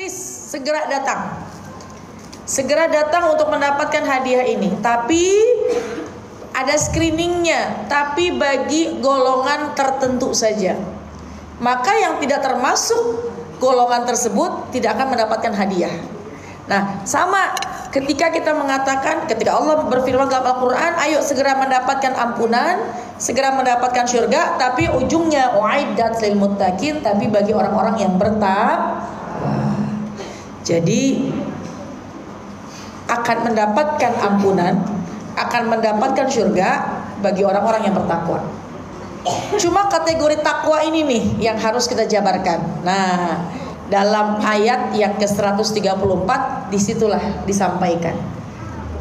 Gratis, segera datang. Segera datang untuk mendapatkan hadiah ini. Tapi ada screeningnya, tapi bagi golongan tertentu saja. Maka yang tidak termasuk golongan tersebut tidak akan mendapatkan hadiah. Nah, sama ketika kita mengatakan, ketika Allah berfirman dalam Al-Quran, ayo segera mendapatkan ampunan, segera mendapatkan syurga, tapi ujungnya uiddat lil muttaqin, tapi bagi orang-orang yang bertakwa. Jadi akan mendapatkan ampunan, akan mendapatkan syurga bagi orang-orang yang bertakwa. Cuma kategori takwa ini nih yang harus kita jabarkan. Nah, dalam ayat yang ke-134 disitulah disampaikan.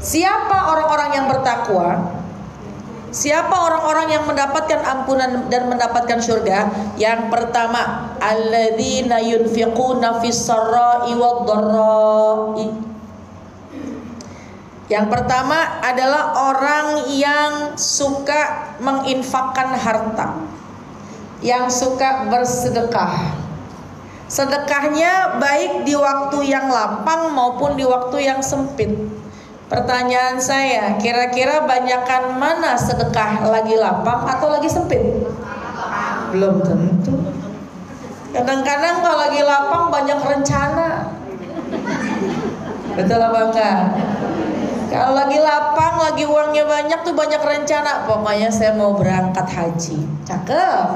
Siapa orang-orang yang bertakwa? Siapa orang-orang yang mendapatkan ampunan dan mendapatkan syurga? Yang pertama, alladzina yunfiquna fis-sarra'i wad-dharra'i. Yang pertama adalah orang yang suka menginfakkan harta, yang suka bersedekah. Sedekahnya baik di waktu yang lapang maupun di waktu yang sempit. Pertanyaan saya, kira-kira banyakan mana sedekah, lagi lapang atau lagi sempit? Belum tentu. Kadang-kadang kalau lagi lapang banyak rencana. Betul apa enggak? Kalau lagi lapang, lagi uangnya banyak tuh banyak rencana. Pokoknya saya mau berangkat haji. Cakep.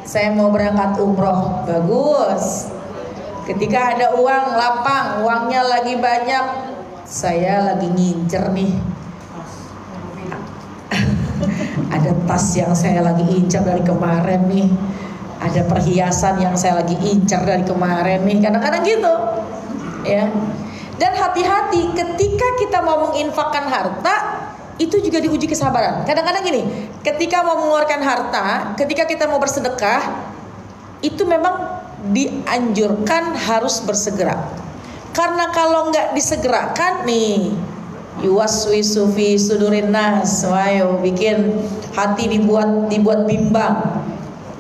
Saya mau berangkat umroh. Bagus. Ketika ada uang lapang, uangnya lagi banyak, saya lagi ngincer nih. Ada tas yang saya lagi incar dari kemarin nih. Ada perhiasan yang saya lagi incar dari kemarin nih. Kadang-kadang gitu. Ya. Dan hati-hati ketika kita mau menginfakkan harta, itu juga diuji kesabaran. Kadang-kadang gini, ketika mau mengeluarkan harta, ketika kita mau bersedekah, itu memang dianjurkan harus bersegera. Karena kalau nggak disegerakan nih, yuwaswisu fi sudurin nas, wayo bikin hati dibuat bimbang.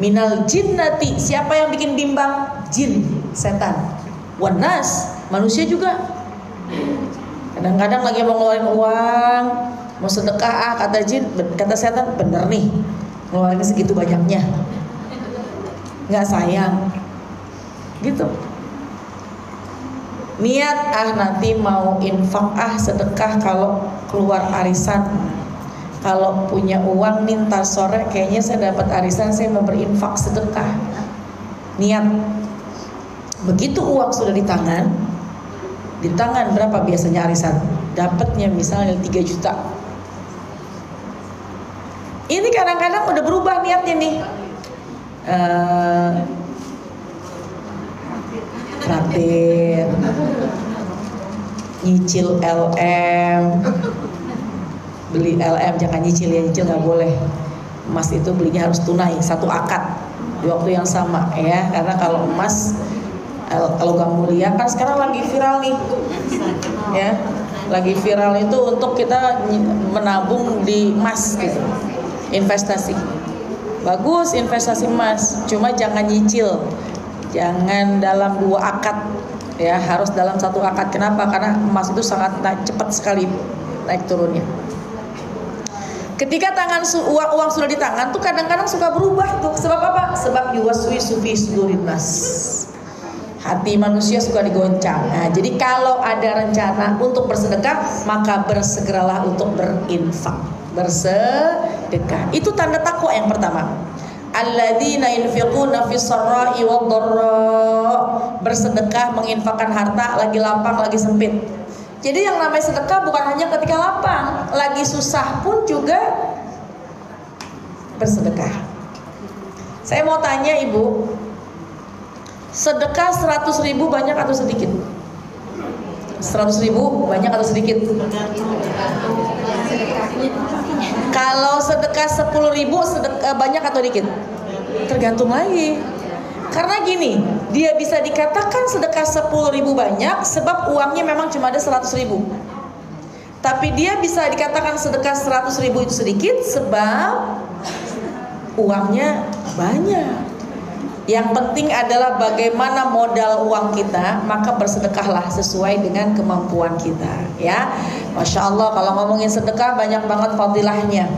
Minal jinnati, siapa yang bikin bimbang? Jin, setan. Wanas, manusia juga. Kadang-kadang lagi mau ngeluarin uang, mau sedekah, kata jin, kata setan, bener nih ngeluarin segitu banyaknya, nggak sayang, gitu. Niat nanti mau infak sedekah kalau keluar arisan, kalau punya uang nih ntar sore kayaknya saya dapat arisan, saya mau berinfak sedekah. Niat. Begitu uang sudah di tangan berapa biasanya arisan? Dapatnya misalnya 3 juta. Ini kadang-kadang udah berubah niatnya nih. Traktir, nyicil LM, beli LM, jangan nyicil ya, nyicil nggak boleh. Emas itu belinya harus tunai, satu akad di waktu yang sama ya, karena kalau emas, kalau kamu mulia kan sekarang lagi viral nih, ya, lagi viral itu untuk kita menabung di emas gitu, investasi. Bagus investasi emas, cuma jangan nyicil, jangan dalam 2 akad, ya, harus dalam 1 akad. Kenapa? Karena emas itu sangat cepat sekali naik turunnya. Ketika uang sudah di tangan tuh kadang-kadang suka berubah tuh. Sebab apa? Sebab yuwaswisu fi sudurin nas. Hati manusia suka digoncang. Nah, jadi kalau ada rencana untuk bersedekah, maka bersegeralah untuk berinfak, bersedekah. Itu tanda takwa yang pertama. Alladzina yunfiquna fis-sarra'i wad-dharra. Bersedekah, menginfakkan harta, lagi lapang, lagi sempit. Jadi yang namanya sedekah bukan hanya ketika lapang, lagi susah pun juga bersedekah. Saya mau tanya Ibu, sedekah 100.000 banyak atau sedikit? 100.000 banyak atau sedikit? Kalau sedekah 10.000 banyak atau dikit? Tergantung lagi. Karena gini, dia bisa dikatakan sedekah 10.000 banyak sebab uangnya memang cuma ada 100.000. Tapi dia bisa dikatakan sedekah 100.000 itu sedikit sebab uangnya banyak. Yang penting adalah bagaimana modal uang kita, maka bersedekahlah sesuai dengan kemampuan kita, ya. Masya Allah, kalau ngomongin sedekah banyak banget fadilahnya.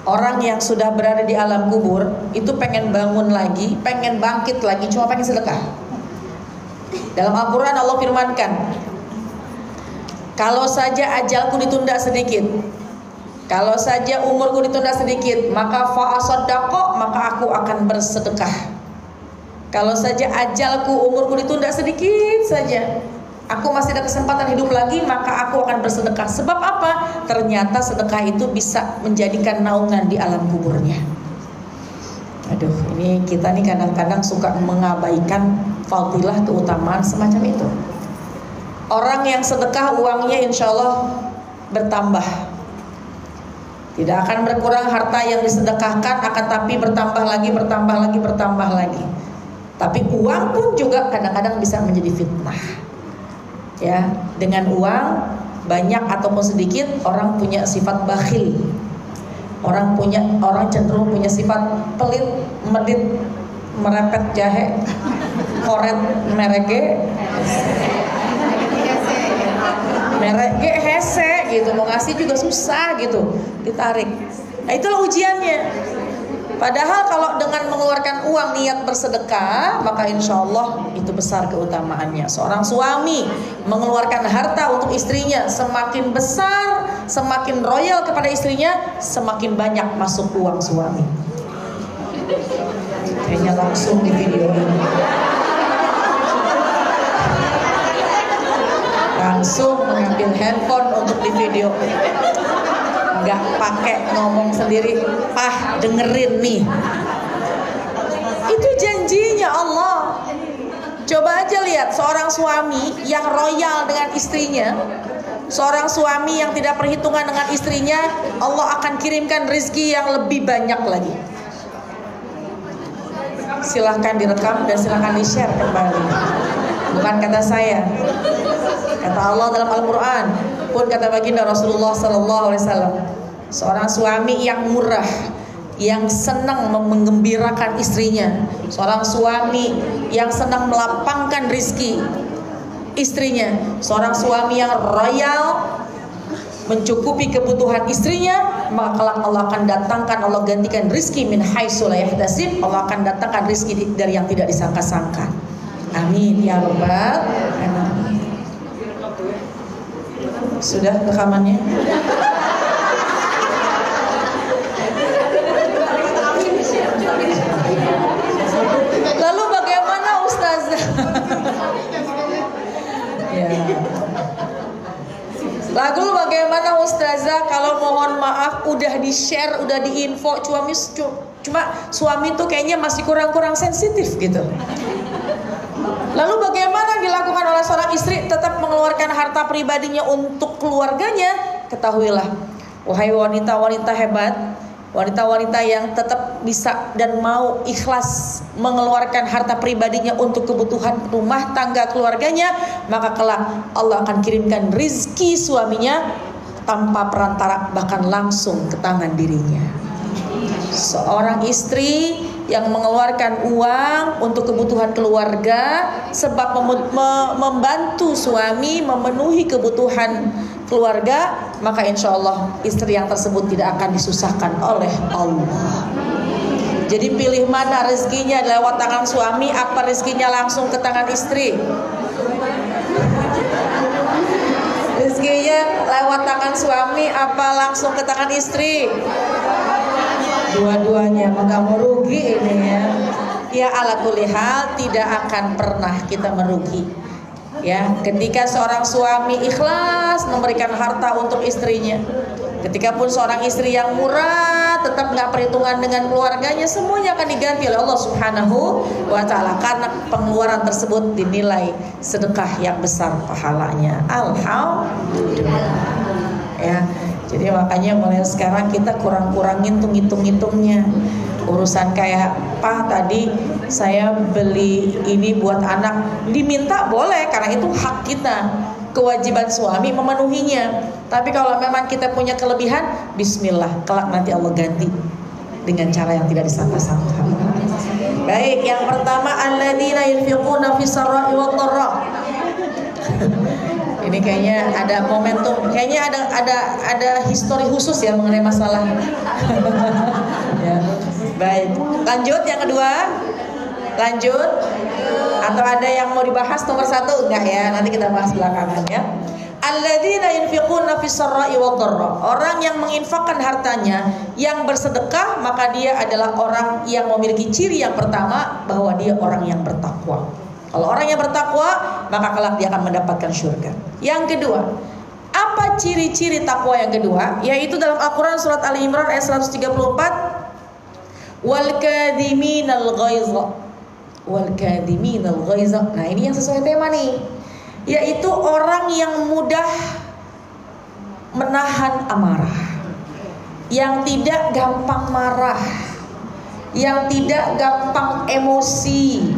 Orang yang sudah berada di alam kubur itu pengen bangun lagi, pengen bangkit lagi, cuma pengen sedekah. Dalam Al-Quran Allah firmankan, kalau saja ajalku ditunda sedikit, kalau saja umurku ditunda sedikit, maka fa'asaddaqa, maka aku akan bersedekah. Kalau saja ajalku, umurku ditunda sedikit saja, aku masih ada kesempatan hidup lagi, maka aku akan bersedekah. Sebab apa? Ternyata sedekah itu bisa menjadikan naungan di alam kuburnya. Aduh, ini kita nih kadang-kadang suka mengabaikan fadilah keutamaan semacam itu. Orang yang sedekah uangnya insya Allah bertambah. Tidak akan berkurang harta yang disedekahkan, akan tapi bertambah lagi, bertambah lagi, bertambah lagi. Tapi uang pun juga kadang-kadang bisa menjadi fitnah. Ya, dengan uang banyak ataupun sedikit, orang punya sifat bakhil. Orang cenderung punya sifat pelit, medit, merepet jahe, koret mereke, mereke hese gitu, mau ngasih juga susah gitu, ditarik. Nah, itulah ujiannya. Padahal kalau dengan mengeluarkan uang niat bersedekah, maka insya Allah itu besar keutamaannya. Seorang suami mengeluarkan harta untuk istrinya, semakin besar, semakin royal kepada istrinya, semakin banyak masuk uang suami. Kayaknya langsung di video ini. Langsung mengambil handphone untuk di video. Nggak pakai ngomong sendiri, Pah dengerin nih. Itu janjinya Allah. Coba aja lihat seorang suami yang royal dengan istrinya, seorang suami yang tidak perhitungan dengan istrinya, Allah akan kirimkan rezeki yang lebih banyak lagi. Silahkan direkam dan silahkan di-share kembali. Bukan kata saya, kata Allah dalam Al-Quran, pun kata baginda Rasulullah SAW. Seorang suami yang murah, yang senang menggembirakan istrinya, seorang suami yang senang melapangkan rizki istrinya, seorang suami yang royal mencukupi kebutuhan istrinya, maka Allah akan datangkan, Allah gantikan rizki min haitsu la yahtasib, Allah akan datangkan rizki dari yang tidak disangka-sangka. Amin ya rabbal alamin. Sudah rekamannya? Lalu bagaimana Ustazah? Ya. Lalu bagaimana Ustazah kalau mohon maaf udah di-share, udah di-info, cuma suami tuh kayaknya masih kurang sensitif gitu. Lalu bagaimana dilakukan oleh seorang istri tetap mengeluarkan harta pribadinya untuk keluarganya? Ketahuilah, wahai wanita-wanita hebat, wanita-wanita yang tetap bisa dan mau ikhlas mengeluarkan harta pribadinya untuk kebutuhan rumah tangga keluarganya, maka kelak Allah akan kirimkan rizki suaminya tanpa perantara, bahkan langsung ke tangan dirinya. Seorang istri yang mengeluarkan uang untuk kebutuhan keluarga sebab membantu suami memenuhi kebutuhan keluarga, maka insya Allah istri yang tersebut tidak akan disusahkan oleh Allah. Jadi pilih mana rezekinya, lewat tangan suami apa rezekinya langsung ke tangan istri? Rezekinya lewat tangan suami apa langsung ke tangan istri? Dua-duanya, maka merugi ini ya. Ya ala kulli hal tidak akan pernah kita merugi. Ya, ketika seorang suami ikhlas memberikan harta untuk istrinya, ketika pun seorang istri yang murah tetap nggak perhitungan dengan keluarganya, semuanya akan diganti oleh Allah Subhanahu wa Ta'ala karena pengeluaran tersebut dinilai sedekah yang besar pahalanya. Alhamdulillah. Ya, jadi makanya mulai sekarang kita kurang-kurangin tuh ngitung-ngitungnya. Urusan kayak Pak tadi saya beli ini buat anak, diminta boleh karena itu hak kita, kewajiban suami memenuhinya. Tapi kalau memang kita punya kelebihan, bismillah, kelak nanti Allah ganti. dengan cara yang tidak disangka-sangka. Baik, yang pertama alladzina yunfiquna fis sarra'i wad dharra. Ini kayaknya ada momentum, kayaknya ada histori khusus ya mengenai masalah. Ya. Baik, lanjut yang kedua. Lanjut. Atau ada yang mau dibahas nomor 1? Enggak ya, nanti kita bahas belakangan ya. Alladzina yunfiquna fis sarra'i wad dharra. Orang yang menginfakkan hartanya, yang bersedekah, maka dia adalah orang yang memiliki ciri yang pertama, bahwa dia orang yang bertakwa. Kalau orang yang bertakwa, maka kelak dia akan mendapatkan syurga. Yang kedua, apa ciri-ciri takwa yang kedua? Yaitu dalam Al-Quran surat Ali Imran ayat 134, wal kadhiminal ghaiza, wal kadhiminal ghaiza. Nah, ini yang sesuai tema nih, yaitu orang yang mudah menahan amarah, yang tidak gampang marah, yang tidak gampang emosi.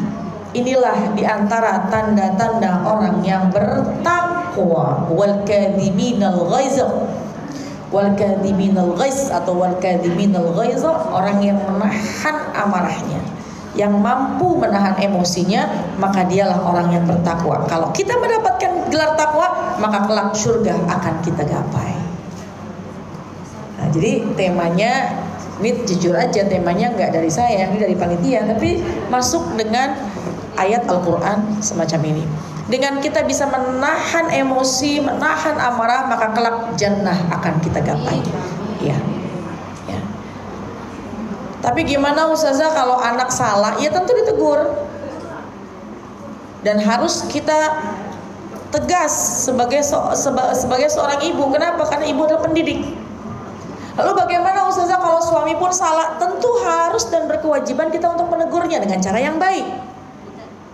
Inilah diantara tanda-tanda orang yang bertakwa. Wal kadhiminal ghaiz, wal kadhiminal ghaiz atau wal kadhiminal ghaiz, orang yang menahan amarahnya, yang mampu menahan emosinya, maka dialah orang yang bertakwa. Kalau kita mendapatkan gelar takwa, maka kelak surga akan kita gapai. Nah, jadi temanya ini jujur aja, temanya nggak dari saya, ini dari panitia, tapi masuk dengan ayat Al-Quran semacam ini. Dengan kita bisa menahan emosi, menahan amarah, maka kelak jannah akan kita gapai. Ya. Ya. Tapi gimana Ustazah kalau anak salah? Ya tentu ditegur. Dan harus kita tegas sebagai seorang ibu. Kenapa? Karena ibu adalah pendidik. Lalu bagaimana Ustazah kalau suami pun salah? Tentu harus dan berkewajiban kita untuk menegurnya dengan cara yang baik.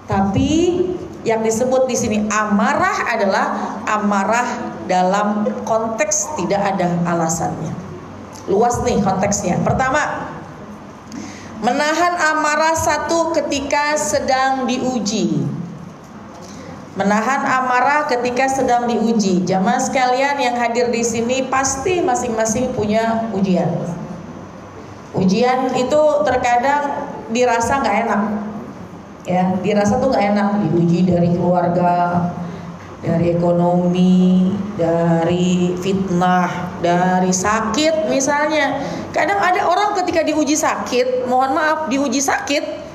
Tapi yang disebut di sini amarah adalah amarah dalam konteks tidak ada alasannya. Luas nih konteksnya. Pertama, menahan amarah satu ketika sedang diuji. Menahan amarah ketika sedang diuji. Jamaah sekalian yang hadir di sini pasti masing-masing punya ujian. Ujian itu terkadang dirasa nggak enak. Ya, dirasa tuh gak enak, diuji dari keluarga, dari ekonomi, dari fitnah, dari sakit misalnya. Kadang ada orang ketika diuji sakit, mohon maaf, diuji sakit,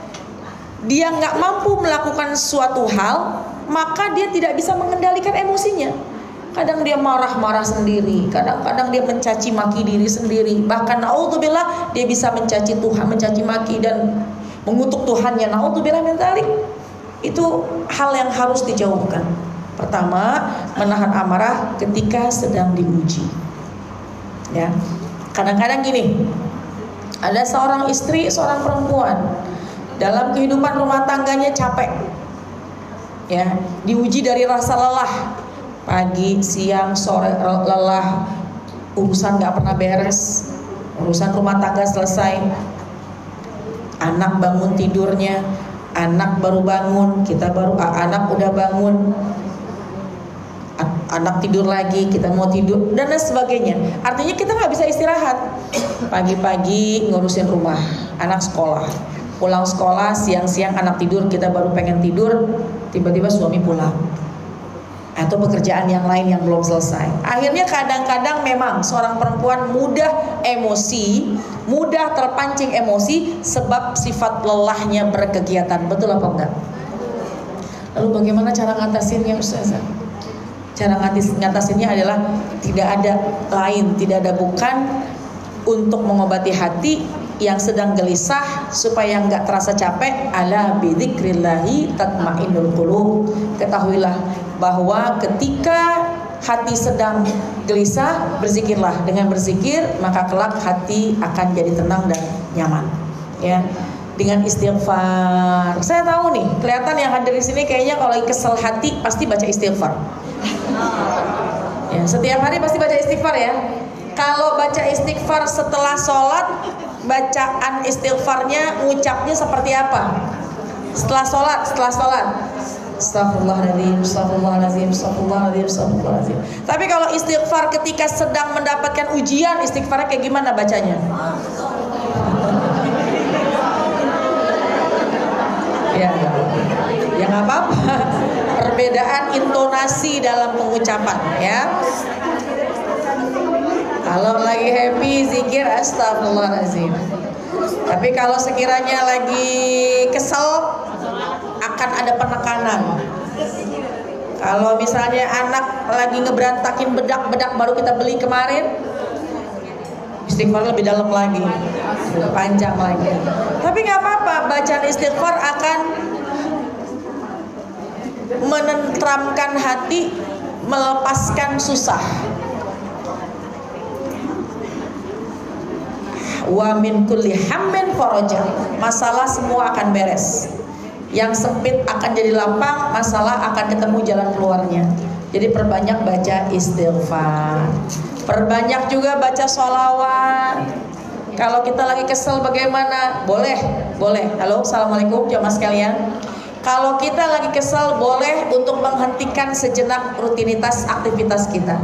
dia gak mampu melakukan suatu hal, maka dia tidak bisa mengendalikan emosinya. Kadang dia marah-marah sendiri, kadang-kadang dia mencaci maki diri sendiri, bahkan naudzubillah dia bisa mencaci Tuhan, mencaci maki dan mengutuk Tuhannya, naudzubillah min dzalik. Itu hal yang harus dijauhkan. Pertama, menahan amarah ketika sedang diuji. Ya. Kadang-kadang gini, ada seorang istri, seorang perempuan dalam kehidupan rumah tangganya capek. Ya, diuji dari rasa lelah. Pagi, siang, sore lelah, urusan gak pernah beres, urusan rumah tangga selesai, anak bangun tidurnya, anak baru bangun, anak udah bangun, anak tidur lagi, kita mau tidur, dan lain sebagainya. Artinya kita nggak bisa istirahat. Pagi-pagi ngurusin rumah, anak sekolah, pulang sekolah, siang-siang anak tidur, kita baru pengen tidur, tiba-tiba suami pulang. Atau pekerjaan yang lain yang belum selesai. Akhirnya kadang-kadang memang seorang perempuan mudah emosi, mudah terpancing emosi sebab sifat lelahnya berkegiatan. Betul apa enggak? Lalu bagaimana cara ngatasinnya Ustazah? Cara ngatasinnya adalah tidak ada lain, tidak ada bukan, untuk mengobati hati yang sedang gelisah supaya enggak terasa capek. Ala bidzikrillahi tatmainnul qulub. Ketahuilah bahwa ketika hati sedang gelisah, berzikirlah. Dengan berzikir maka kelak hati akan jadi tenang dan nyaman. Ya, dengan istighfar. Saya tahu nih, kelihatan yang hadir di sini kayaknya kalau kesel hati pasti baca istighfar. Ya, setiap hari pasti baca istighfar ya. Kalau baca istighfar setelah sholat, bacaan istighfarnya, ngucapnya seperti apa? Setelah sholat. Astagfirullahaladzim, astagfirullahaladzim, astagfirullahaladzim, astagfirullahaladzim. Tapi kalau istighfar ketika sedang mendapatkan ujian, istighfarnya kayak gimana bacanya? perbedaan intonasi dalam pengucapan ya. Kalau lagi happy zikir astagfirullahaladzim. Tapi kalau sekiranya lagi kesel akan ada penekanan. Kalau misalnya anak lagi ngeberantakin bedak-bedak baru kita beli kemarin, istighfar lebih dalam lagi, panjang lagi. Tapi nggak apa-apa, bacaan istighfar akan menenteramkan hati, melepaskan susah. Wa min kulli hammin faraja. Masalah semua akan beres. Yang sempit akan jadi lapang, masalah akan ketemu jalan keluarnya. Jadi perbanyak baca istighfar. Perbanyak juga baca sholawat. Kalau kita lagi kesel bagaimana? Boleh. Halo, assalamualaikum jamaah sekalian. Kalau kita lagi kesel, boleh untuk menghentikan sejenak rutinitas aktivitas kita.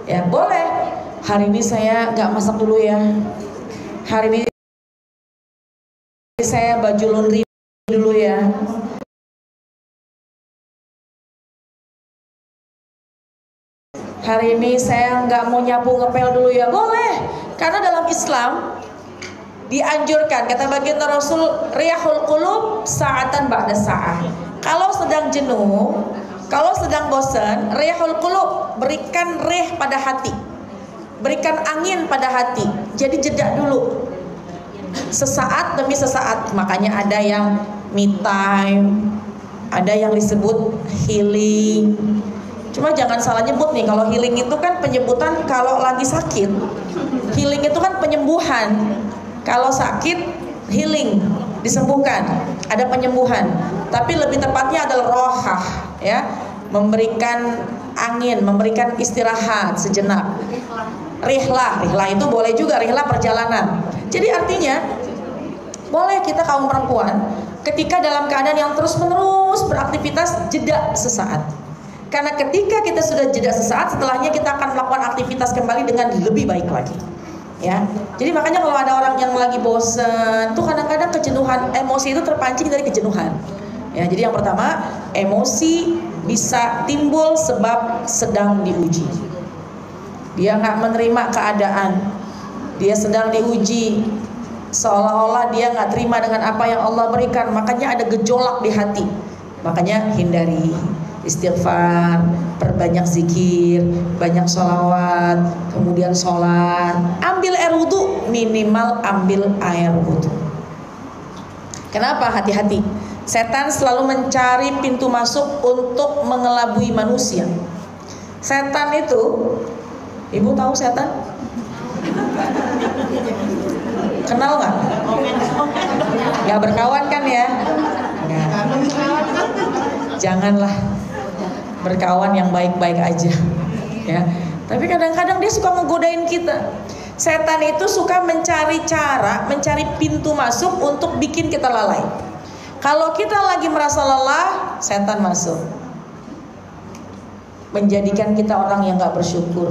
Ya, boleh. Hari ini saya nggak masak dulu ya. Hari ini saya baju laundry dulu ya. Hari ini saya nggak mau nyapu ngepel dulu ya. Boleh. Karena dalam Islam dianjurkan, kata baginda Rasul, riyahul qulub sa'atan ba'da sa'ah. Kalau sedang jenuh, kalau sedang bosan, riyahul qulub, berikan rih pada hati, berikan angin pada hati. Jadi jeda dulu, sesaat demi sesaat. Makanya ada yang me time, ada yang disebut healing. Cuma jangan salah nyebut nih, kalau healing itu kan penyebutan kalau lagi sakit. Healing itu kan penyembuhan. Kalau sakit, healing, disembuhkan, ada penyembuhan. Tapi lebih tepatnya adalah rohah, ya, memberikan angin, memberikan istirahat sejenak. Rihlah itu boleh juga, rihlah perjalanan. Jadi artinya, boleh kita kaum perempuan, ketika dalam keadaan yang terus-menerus beraktivitas, jeda sesaat. Karena ketika kita sudah jeda sesaat, setelahnya kita akan melakukan aktivitas kembali dengan lebih baik lagi. Ya, jadi makanya kalau ada orang yang lagi bosen, tuh kadang-kadang kejenuhan, emosi itu terpancing dari kejenuhan. Ya, jadi yang pertama, emosi bisa timbul sebab sedang diuji. Dia nggak menerima keadaan, dia sedang diuji, seolah-olah dia nggak terima dengan apa yang Allah berikan, makanya ada gejolak di hati. Makanya hindari istighfar, perbanyak zikir, banyak sholawat, kemudian sholat. Ambil air wudhu, minimal ambil air wudhu. Kenapa? Hati-hati. Setan selalu mencari pintu masuk untuk mengelabui manusia. Setan itu, ibu tahu setan? Kenal nggak? Nggak berkawan kan ya? Nggak. Janganlah berkawan yang baik-baik aja, ya. Tapi kadang-kadang dia suka ngegodain kita. Setan itu suka mencari cara, mencari pintu masuk untuk bikin kita lalai. Kalau kita lagi merasa lelah, setan masuk, menjadikan kita orang yang gak bersyukur.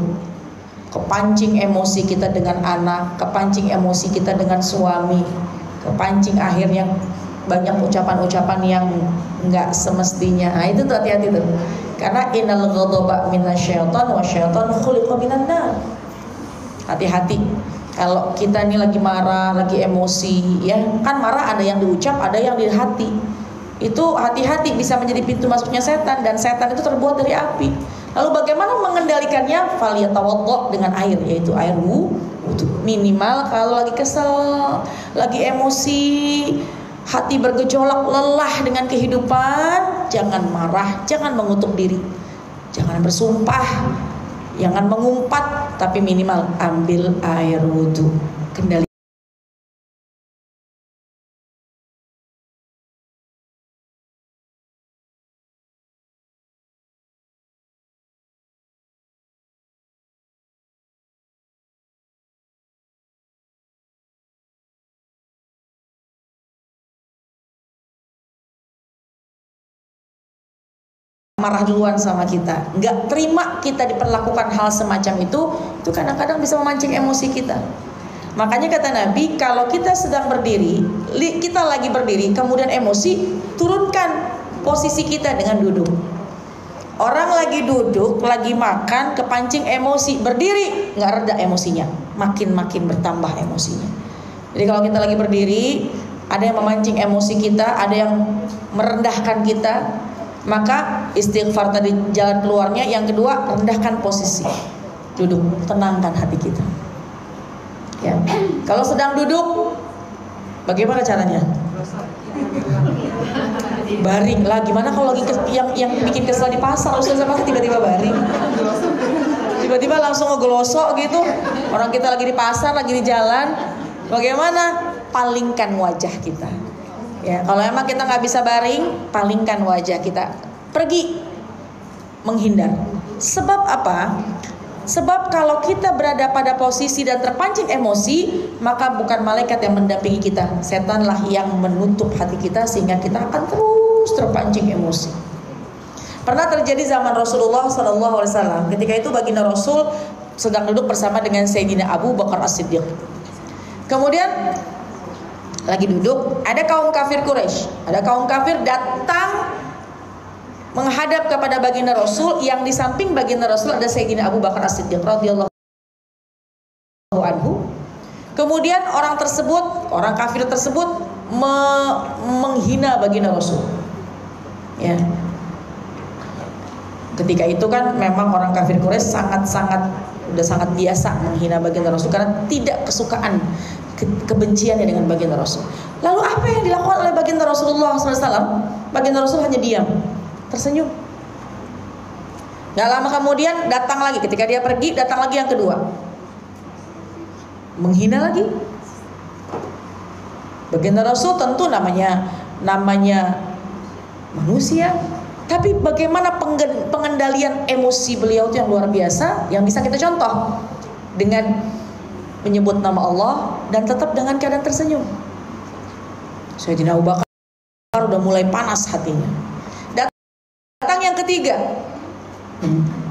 Kepancing emosi kita dengan anak, kepancing emosi kita dengan suami, kepancing akhirnya banyak ucapan-ucapan yang nggak semestinya. Nah, itu tuh hati-hati tuh. Karena innal ghadaba minasyaiton wa syaiton khuliqa minan nar. Hati-hati. Kalau kita ini lagi marah, lagi emosi, ya kan marah ada yang diucap, ada yang di hati. Itu hati-hati bisa menjadi pintu masuknya setan, dan setan itu terbuat dari api. Lalu bagaimana mengendalikannya? Falyatawaddo, dengan air, yaitu air wudhu. Minimal kalau lagi kesel, lagi emosi, hati bergejolak, lelah dengan kehidupan, jangan marah, jangan mengutuk diri, jangan bersumpah, jangan mengumpat, tapi minimal ambil air wudhu. Kendali. Marah duluan sama kita, nggak terima kita diperlakukan hal semacam itu kadang-kadang bisa memancing emosi kita. Makanya kata Nabi, kalau kita sedang berdiri, kita lagi berdiri, kemudian emosi, turunkan posisi kita dengan duduk. Orang lagi duduk, lagi makan, kepancing emosi, berdiri nggak reda emosinya, makin bertambah emosinya. Jadi kalau kita lagi berdiri, ada yang memancing emosi kita, ada yang merendahkan kita, maka istighfar tadi jalan keluarnya. Yang kedua, rendahkan posisi, duduk, tenangkan hati kita. Ya. Kalau sedang duduk, bagaimana caranya? Baring lah. Gimana kalau lagi yang bikin kesel di pasar, Ustaz, apa tiba-tiba baring? Tiba-tiba langsung ngegelosok gitu. Orang kita lagi di pasar, lagi di jalan. Bagaimana? Palingkan wajah kita. Ya, kalau emang kita nggak bisa baring, palingkan wajah kita. Pergi, menghindar. Sebab apa? Sebab kalau kita berada pada posisi dan terpancing emosi, maka bukan malaikat yang mendampingi kita, setanlah yang menutup hati kita sehingga kita akan terus terpancing emosi. Pernah terjadi zaman Rasulullah SAW. Ketika itu baginda Rasul sedang duduk bersama dengan Sayyidina Abu Bakar As-Siddiq. Kemudian lagi duduk, ada kaum kafir Quraisy, ada kaum kafir datang menghadap kepada baginda Rasul. Yang di samping baginda Rasul ada Sayyidina Abu Bakar As-Siddiq radhiyallahu anhu. Kemudian orang kafir tersebut menghina baginda Rasul. Ya. Ketika itu kan memang orang kafir Quraisy sudah sangat biasa menghina baginda Rasul karena tidak kesukaan kebenciannya dengan baginda Rasul. Lalu apa yang dilakukan oleh baginda Rasulullah SAW? Baginda Rasul hanya diam, tersenyum. Gak lama kemudian datang lagi, ketika dia pergi datang lagi yang kedua, menghina lagi. Baginda Rasul tentu namanya manusia, tapi bagaimana pengendalian emosi beliau itu yang luar biasa, yang bisa kita contoh dengan menyebut nama Allah dan tetap dengan keadaan tersenyum. Sayyidina Abu Bakar udah mulai panas hatinya. Datang yang ketiga,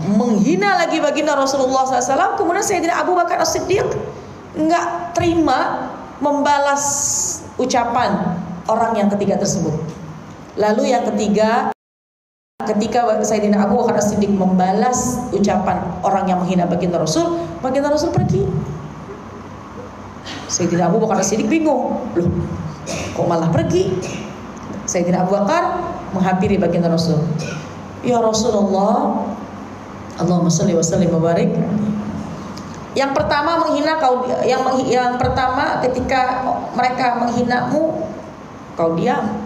menghina lagi baginda Rasulullah SAW. Kemudian Sayyidina Abu Bakar As-Siddiq nggak terima membalas ucapan orang yang ketiga tersebut. Lalu yang ketiga, ketika Sayyidina Abu Bakar As-Siddiq membalas ucapan orang yang menghina baginda Rasul pergi. Sayyidina Abu Bakar As-Siddiq bingung, loh kok malah pergi? Sayyidina Abu Bakar menghampiri baginda Rasul. Ya Rasulullah, Allahumma sholli wa sallim wa barik. Yang pertama menghina kau, yang pertama ketika mereka menghinamu kau diam.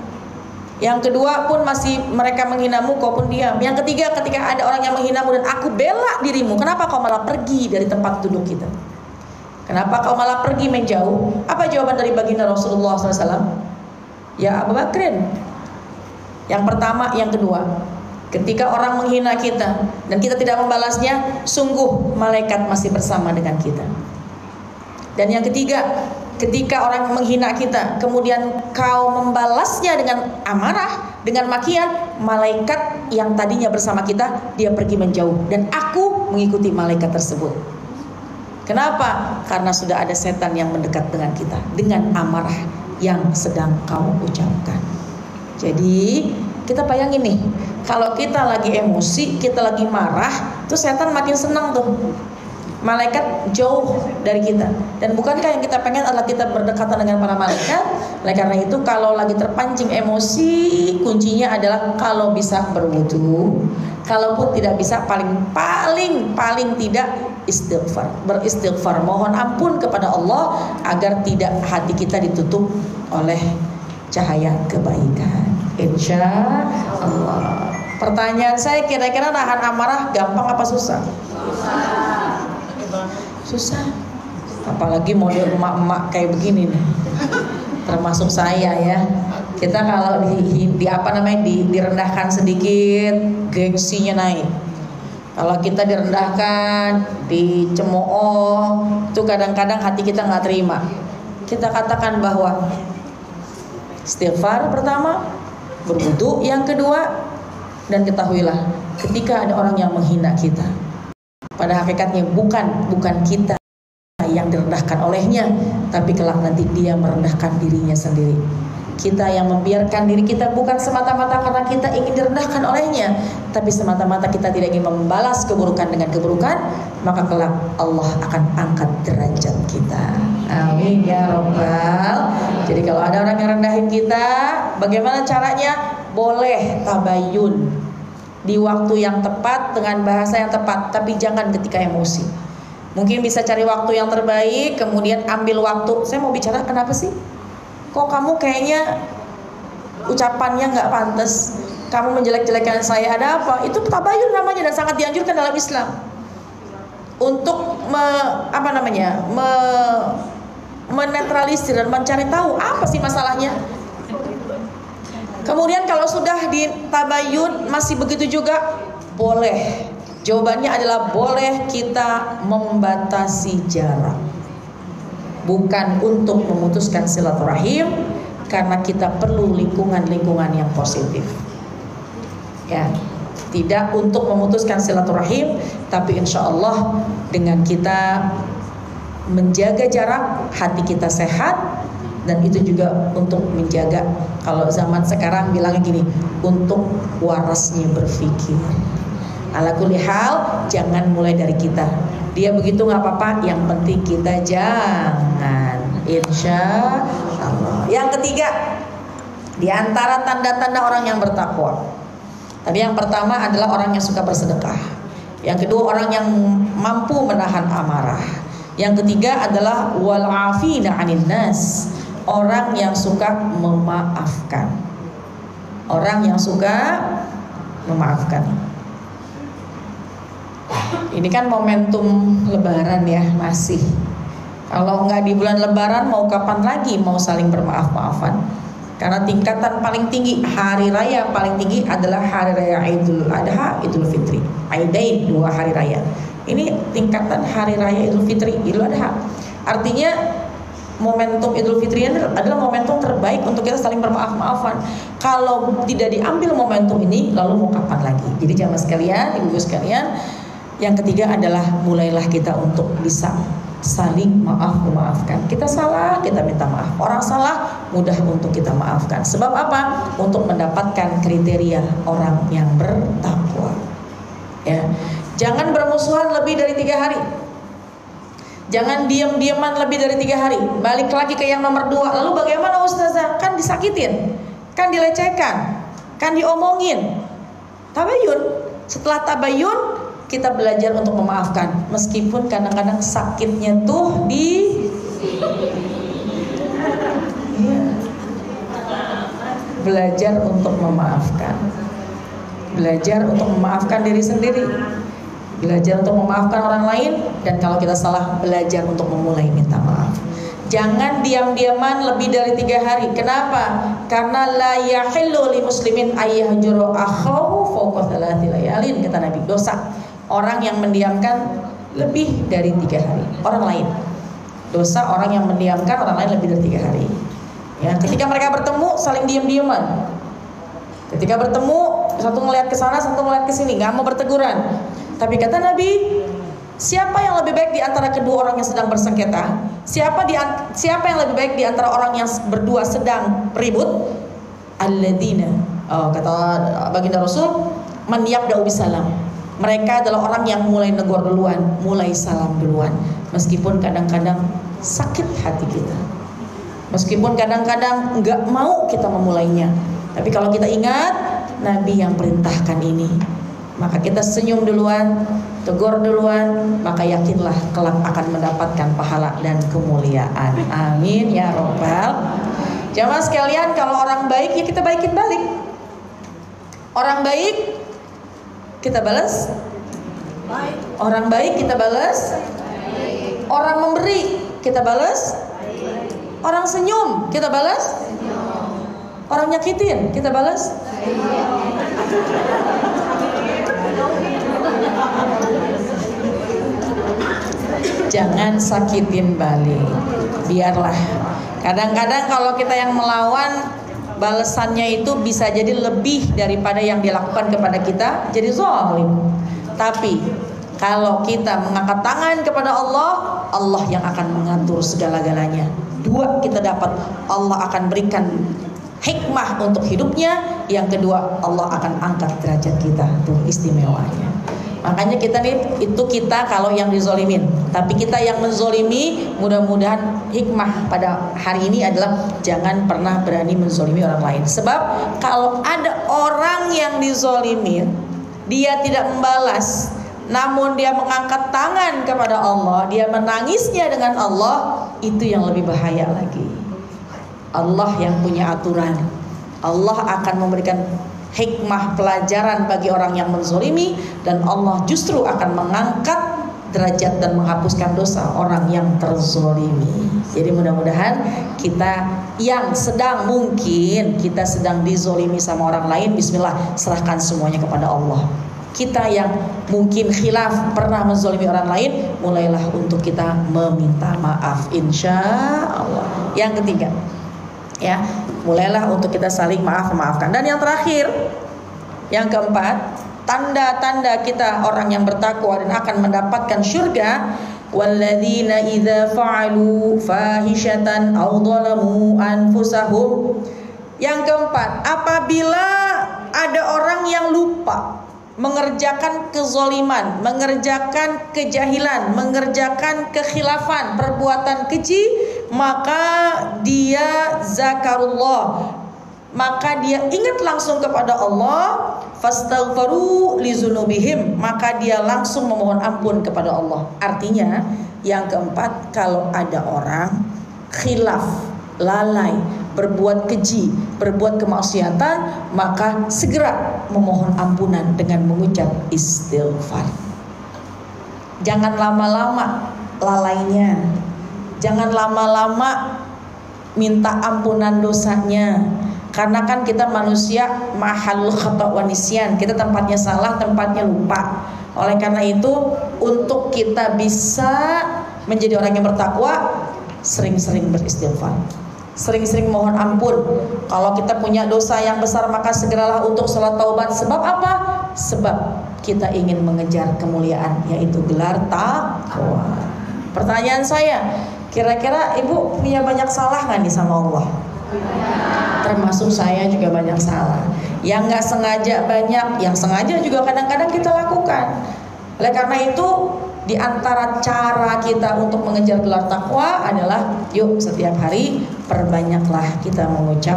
Yang kedua pun masih mereka menghinamu kau pun diam. Yang ketiga ketika ada orang yang menghinamu dan aku bela dirimu, kenapa kau malah pergi dari tempat duduk kita? Kenapa kau malah pergi menjauh? Apa jawaban dari baginda Rasulullah SAW? Ya Abu Bakrin. Yang pertama, yang kedua, ketika orang menghina kita dan kita tidak membalasnya, sungguh malaikat masih bersama dengan kita. Dan yang ketiga, ketika orang menghina kita, kemudian kau membalasnya dengan amarah, dengan makian, malaikat yang tadinya bersama kita, dia pergi menjauh. Dan aku mengikuti malaikat tersebut. Kenapa? Karena sudah ada setan yang mendekat dengan kita, dengan amarah yang sedang kau ucapkan. Jadi kita bayangin nih, kalau kita lagi emosi, kita lagi marah, tuh setan makin senang tuh. Malaikat jauh dari kita. Dan bukankah yang kita pengen adalah kita berdekatan dengan para malaikat? Oleh karena itu kalau lagi terpancing emosi, kuncinya adalah kalau bisa berwudu, kalaupun tidak bisa paling tidak istighfar, beristighfar, mohon ampun kepada Allah agar tidak hati kita ditutup oleh cahaya kebaikan. Insya Allah. Pertanyaan saya, kira-kira nahan amarah gampang apa susah? Susah. Apalagi model emak-emak kayak begini nih. Termasuk saya ya. Kita kalau direndahkan sedikit, gengsinya naik. Kalau kita direndahkan, dicemooh, itu kadang-kadang hati kita nggak terima. Kita katakan bahwa istighfar pertama, berwudu yang kedua, dan ketahuilah ketika ada orang yang menghina kita, pada hakikatnya bukan kita yang direndahkan olehnya, tapi kelak nanti dia merendahkan dirinya sendiri. Kita yang membiarkan diri kita bukan semata-mata karena kita ingin direndahkan olehnya, tapi semata-mata kita tidak ingin membalas keburukan dengan keburukan, maka kelak Allah akan angkat derajat kita. Amin ya Rabbal. Jadi kalau ada orang yang rendahin kita, bagaimana caranya? Boleh tabayun di waktu yang tepat dengan bahasa yang tepat, tapi jangan ketika emosi. Mungkin bisa cari waktu yang terbaik, kemudian ambil waktu. Saya mau bicara, kenapa sih? Kok kamu kayaknya ucapannya nggak pantas, kamu menjelek-jelekan saya, ada apa? Itu tabayun namanya dan sangat dianjurkan dalam Islam untuk menetralisir dan mencari tahu apa sih masalahnya. Kemudian kalau sudah di tabayun masih begitu juga, boleh. Jawabannya adalah boleh kita membatasi jarak. Bukan untuk memutuskan silaturahim, karena kita perlu lingkungan-lingkungan yang positif. Ya, tidak untuk memutuskan silaturahim, tapi insya Allah dengan kita menjaga jarak, hati kita sehat, dan itu juga untuk menjaga, kalau zaman sekarang bilangnya gini, untuk warasnya berpikir. Ala kulli hal, jangan mulai dari kita. Dia begitu nggak apa-apa, yang penting kita jangan. Insya Allah. Yang ketiga, di antara tanda-tanda orang yang bertakwa. Tadi yang pertama adalah orang yang suka bersedekah. Yang kedua, orang yang mampu menahan amarah. Yang ketiga adalah wal afina 'anil nas, orang yang suka memaafkan. Orang yang suka memaafkan. Ini kan momentum Lebaran ya, masih. Kalau nggak di bulan Lebaran, mau kapan lagi mau saling bermaaf-maafan? Karena tingkatan paling tinggi, hari raya paling tinggi adalah hari raya Idul Adha, Idul Fitri. Aidain, 2 hari raya. Ini tingkatan hari raya Idul Fitri, Idul Adha. Artinya momentum Idul Fitri ini adalah momentum terbaik untuk kita saling bermaaf-maafan. Kalau tidak diambil momentum ini, lalu mau kapan lagi? Jadi jamaah sekalian, ibu-ibu sekalian, yang ketiga adalah mulailah kita untuk bisa saling memaafkan. Kita salah, kita minta maaf. Orang salah, mudah untuk kita maafkan. Sebab apa? Untuk mendapatkan kriteria orang yang bertakwa. Ya, jangan bermusuhan lebih dari 3 hari. Jangan diam-diaman lebih dari 3 hari. Balik lagi ke yang nomor 2. Lalu bagaimana Ustazah? Kan disakitin, kan dilecehkan, kan diomongin. Tabayun. Setelah tabayun, kita belajar untuk memaafkan, meskipun kadang-kadang sakitnya tuh belajar untuk memaafkan, belajar untuk memaafkan diri sendiri, belajar untuk memaafkan orang lain, dan kalau kita salah, belajar untuk memulai minta maaf. Jangan diam-diaman lebih dari 3 hari. Kenapa? Karena la yahillu li muslimin ayyahjuru akhahu fawqa 3 layalin, kata Nabi. Dosa orang yang mendiamkan lebih dari 3 hari orang lain. Dosa orang yang mendiamkan orang lain lebih dari 3 hari. Ya, ketika mereka bertemu saling diam-diaman. Ketika bertemu, satu ngelihat ke sana, satu ngelihat ke sini, nggak mau berteguran. Tapi kata Nabi, siapa yang lebih baik di antara kedua orang yang sedang bersengketa? Siapa yang lebih baik di antara orang yang berdua sedang ribut? Alladzina, kata baginda Rasul, man yabda'u bisalam. Mereka adalah orang yang mulai negor duluan, mulai salam duluan. Meskipun kadang-kadang sakit hati kita, meskipun kadang-kadang nggak mau kita memulainya, tapi kalau kita ingat Nabi yang perintahkan ini, maka kita senyum duluan, tegur duluan, maka yakinlah kelak akan mendapatkan pahala dan kemuliaan. Amin ya Rabbal. Jamaah sekalian, kalau orang baik ya kita baikin balik. Orang baik kita balas, orang baik kita balas, orang memberi kita balas, orang senyum kita balas, orang nyakitin kita balas. Jangan sakitin balik. Biarlah. Kadang-kadang kalau kita yang melawan, balasannya itu bisa jadi lebih daripada yang dilakukan kepada kita, jadi zalim. Tapi kalau kita mengangkat tangan kepada Allah, Allah yang akan mengatur segala-galanya. 2 kita dapat, Allah akan berikan hikmah untuk hidupnya, yang kedua Allah akan angkat derajat kita. Tuh istimewanya. Makanya kita kalau yang dizolimin, tapi kita yang menzolimi, mudah-mudahan hikmah pada hari ini adalah jangan pernah berani menzolimi orang lain. Sebab kalau ada orang yang dizolimin, dia tidak membalas, namun dia mengangkat tangan kepada Allah, dia menangisnya dengan Allah, itu yang lebih bahaya lagi. Allah yang punya aturan, Allah akan memberikan hikmah pelajaran bagi orang yang menzolimi, dan Allah justru akan mengangkat derajat dan menghapuskan dosa orang yang terzolimi. Jadi mudah-mudahan kita yang mungkin kita sedang dizolimi sama orang lain, bismillah, serahkan semuanya kepada Allah. Kita yang mungkin khilaf pernah menzolimi orang lain, mulailah untuk kita meminta maaf, insya Allah. Yang ketiga, ya, mulailah untuk kita saling maafkan. Dan yang terakhir, yang keempat, tanda-tanda kita orang yang bertakwa dan akan mendapatkan syurga, walladzina idza fa'alu fahishatan aw dhalamu anfusahum. Yang keempat, apabila ada orang yang lupa mengerjakan kezoliman, mengerjakan kejahilan, mengerjakan kekhilafan, perbuatan keji, maka dia zakarullah, maka dia ingat langsung kepada Allah, fastaghfaru lizunubihim, maka dia langsung memohon ampun kepada Allah. Artinya yang keempat, kalau ada orang khilaf, lalai, berbuat keji, berbuat kemaksiatan, maka segera memohon ampunan dengan mengucap istighfar. Jangan lama-lama lalainya, jangan lama-lama minta ampunan dosanya, karena kan kita manusia mahalul khata' wa nisyan, kita tempatnya salah, tempatnya lupa. Oleh karena itu, untuk kita bisa menjadi orang yang bertakwa, sering-sering beristighfar, sering-sering mohon ampun. Kalau kita punya dosa yang besar, maka segeralah untuk sholat taubat. Sebab apa? Sebab kita ingin mengejar kemuliaan, yaitu gelar takwa. Pertanyaan saya, kira-kira ibu punya banyak salah nggak nih sama Allah? Termasuk saya juga banyak salah. Yang nggak sengaja banyak, yang sengaja juga kadang-kadang kita lakukan. Oleh karena itu, di antara cara kita untuk mengejar gelar takwa adalah, yuk setiap hari perbanyaklah kita mengucap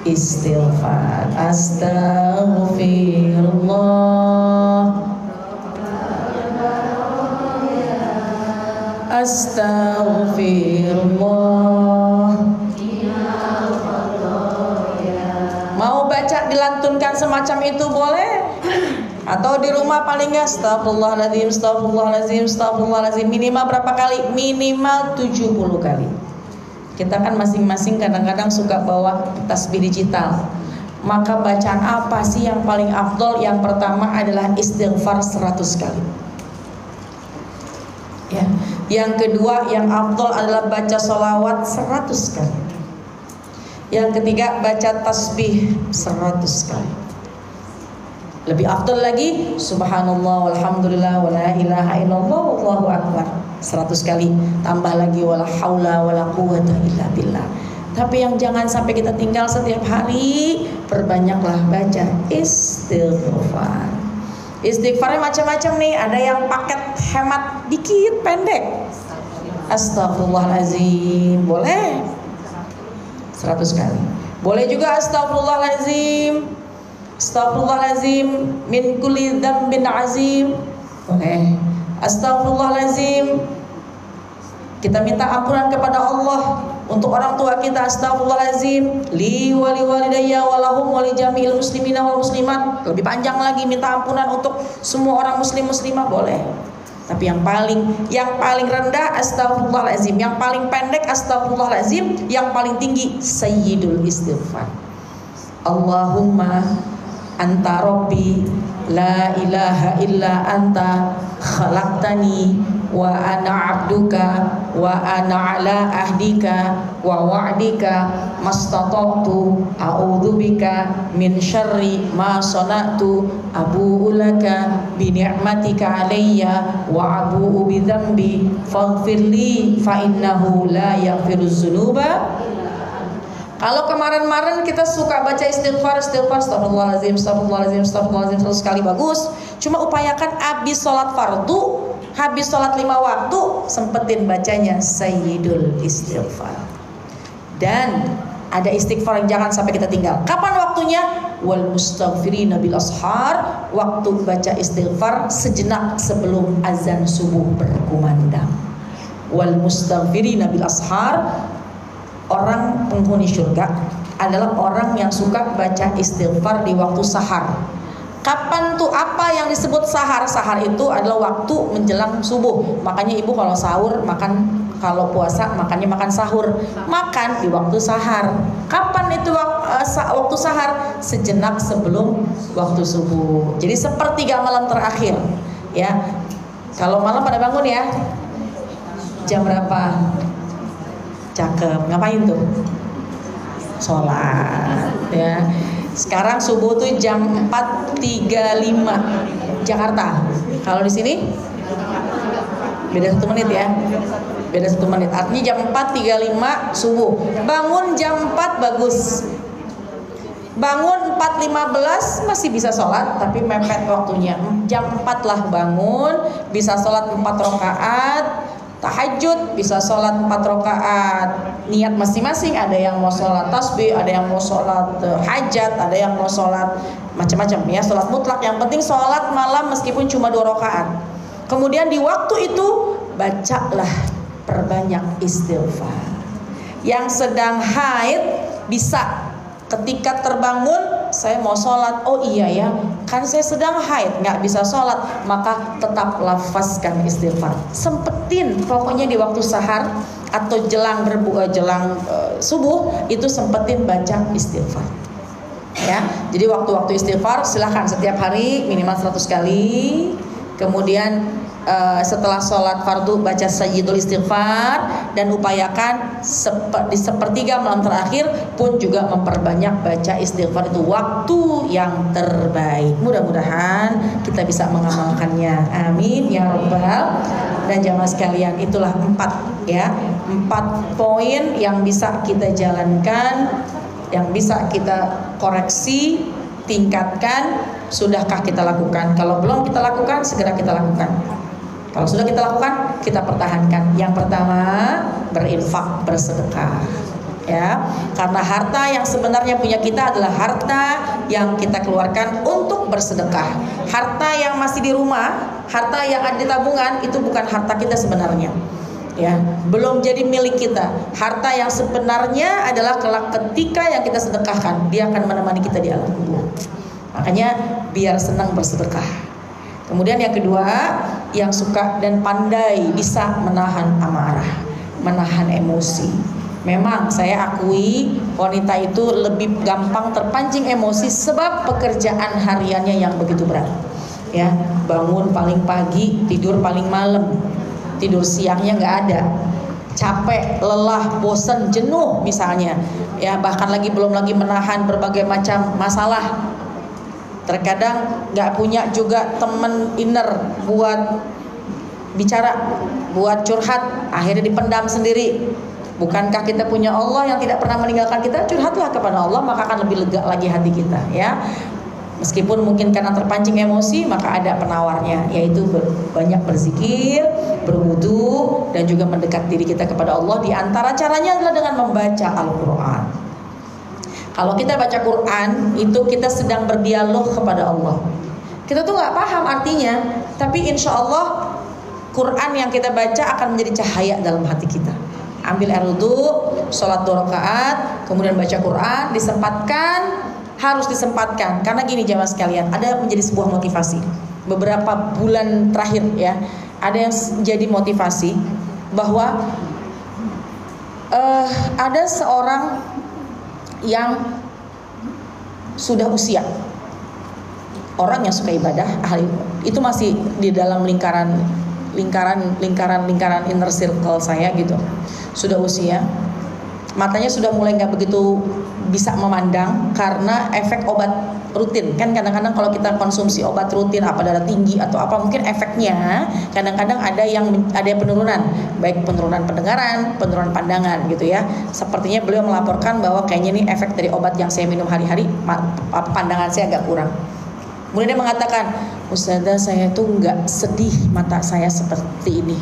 istighfar. Astaghfirullah, astaghfirullah. Mau baca dilantunkan semacam itu boleh, atau di rumah paling nggak astagfirullahaladzim, astagfirullahaladzim, astagfirullahaladzim, minimal berapa kali? Minimal 70 kali. Kita kan masing-masing kadang-kadang suka bawa tasbih digital. Maka bacaan apa sih yang paling afdol? Yang pertama adalah istighfar 100 kali, ya. Yang kedua yang afdol adalah baca sholawat 100 kali. Yang ketiga baca tasbih 100 kali. Lebih afdal lagi subhanallah walhamdulillah wala ilaha illallah wallahu akbar 100 kali. Tambah lagi wala haula wala quwata illa billah. Tapi yang jangan sampai kita tinggal setiap hari, perbanyaklah baca istighfar. Istighfarnya macam-macam nih. Ada yang paket hemat dikit, pendek, astagfirullahalazim, boleh 100 kali. Boleh juga astagfirullahalazim, astagfirullahalazim min kulli dzambin azim, boleh. Astagfirullahalazim, kita minta ampunan kepada Allah untuk orang tua kita, astagfirullahalazim li wali walidayya walahum wali jami'il muslimina wal muslimat. Lebih panjang lagi, minta ampunan untuk semua orang muslim muslimah, boleh. Tapi yang paling rendah astagfirullahalazim, yang paling pendek astagfirullahalazim, yang paling tinggi sayyidul istighfar. Allahumma anta rabbi la ilaha illa anta khalaqtani wa ana abduka wa ana ala ahdika wa wa'dika mastata'tu a'udzubika min syarri ma sana'tu abu'u laka bi ni'matika alayya wa abu'u bi dzambi faghfirli fa innahu la yaghfiruz dzunuba Kalau kemarin-marin kita suka baca istighfar, astagfirullahaladzim, 100 kali bagus. Cuma upayakan habis sholat fardu, habis sholat 5 waktu, sempetin bacanya Sayyidul Istighfar. Dan ada istighfar yang jangan sampai kita tinggal. Kapan waktunya? Wal mustaghfirina bil ashar. Waktu baca istighfar sejenak sebelum azan subuh berkumandang. Wal mustaghfirina bil ashar. Orang penghuni surga adalah orang yang suka baca istighfar di waktu sahar. Kapan tuh, apa yang disebut sahar? Sahar itu adalah waktu menjelang subuh. Makanya ibu kalau sahur makan, kalau puasa makannya makan sahur. Makan di waktu sahar. Kapan itu waktu sahar? Sejenak sebelum waktu subuh. Jadi sepertiga malam terakhir. Ya, kalau malam pada bangun ya. Jam berapa? Cakep. Ngapain tuh? Sholat ya. Sekarang subuh tuh jam 4.35 Jakarta. Kalau di sini beda 1 menit ya. Beda 1 menit. Artinya jam 4.35 subuh. Bangun jam 4 bagus. Bangun 4.15 masih bisa sholat, tapi mepet waktunya. Jam 4 lah bangun, bisa sholat 4 rakaat. Tahajud bisa sholat 4 rakaat. Niat masing-masing, ada yang mau sholat tasbih, ada yang mau sholat hajat, ada yang mau sholat macam-macam ya, sholat mutlak. Yang penting sholat malam meskipun cuma 2 rakaat. Kemudian di waktu itu bacalah, perbanyak istighfar. Yang sedang haid bisa ketika terbangun, saya mau sholat, oh iya ya, kan saya sedang haid, nggak bisa sholat, maka tetap lafazkan istighfar. Sempetin, pokoknya di waktu sahar atau jelang subuh itu sempetin baca istighfar. Ya, jadi waktu-waktu istighfar silahkan setiap hari minimal 100 kali. Kemudian setelah sholat fardu baca Sayyidul Istighfar, dan upayakan di sepertiga malam terakhir pun juga memperbanyak baca istighfar. Itu waktu yang terbaik. Mudah-mudahan kita bisa mengamalkannya. Amin ya rabbal. Dan jamaah sekalian, itulah 4 poin yang bisa kita jalankan, yang bisa kita koreksi, tingkatkan. Sudahkah kita lakukan? Kalau belum kita lakukan, segera kita lakukan. Kalau sudah kita lakukan, kita pertahankan. Yang pertama, berinfak, bersedekah. Ya, karena harta yang sebenarnya punya kita adalah harta yang kita keluarkan untuk bersedekah. Harta yang masih di rumah, harta yang ada di tabungan, itu bukan harta kita sebenarnya. Ya, belum jadi milik kita. Harta yang sebenarnya adalah kelak ketika yang kita sedekahkan, dia akan menemani kita di alam kubur. Makanya biar senang bersedekah. Kemudian yang kedua, yang suka dan pandai bisa menahan amarah, menahan emosi. Memang saya akui wanita itu lebih gampang terpancing emosi sebab pekerjaan hariannya yang begitu berat. Ya, bangun paling pagi, tidur paling malam, tidur siangnya nggak ada, capek, lelah, bosan, jenuh misalnya. Ya, bahkan belum lagi menahan berbagai macam masalah. Terkadang nggak punya juga temen inner buat bicara, buat curhat, akhirnya dipendam sendiri. Bukankah kita punya Allah yang tidak pernah meninggalkan kita? Curhatlah kepada Allah, maka akan lebih lega lagi hati kita. Ya, meskipun mungkin karena terpancing emosi, maka ada penawarnya, yaitu banyak berzikir, berwudu, dan juga mendekat diri kita kepada Allah. Di antara caranya adalah dengan membaca Al-Quran. Kalau kita baca Quran, itu kita sedang berdialog kepada Allah. Kita tuh nggak paham artinya, tapi insya Allah Quran yang kita baca akan menjadi cahaya dalam hati kita. Ambil air wudu, sholat 2 rakaat, kemudian baca Quran, harus disempatkan. Karena gini jamaah sekalian, ada menjadi sebuah motivasi. Beberapa bulan terakhir ya, ada yang jadi motivasi bahwa ada seorang yang sudah usia, orang yang suka ibadah, itu masih di dalam lingkaran inner circle saya gitu, sudah usia, matanya sudah mulai nggak begitu bisa memandang karena efek obat rutin. Kan kadang-kadang kalau kita konsumsi obat rutin, apa darah tinggi atau apa, mungkin efeknya kadang-kadang ada yang penurunan, baik penurunan pendengaran, penurunan pandangan gitu ya. Sepertinya beliau melaporkan bahwa kayaknya ini efek dari obat yang saya minum hari-hari, pandangan saya agak kurang. Kemudian dia mengatakan, Ustazah, saya tuh nggak sedih mata saya seperti ini.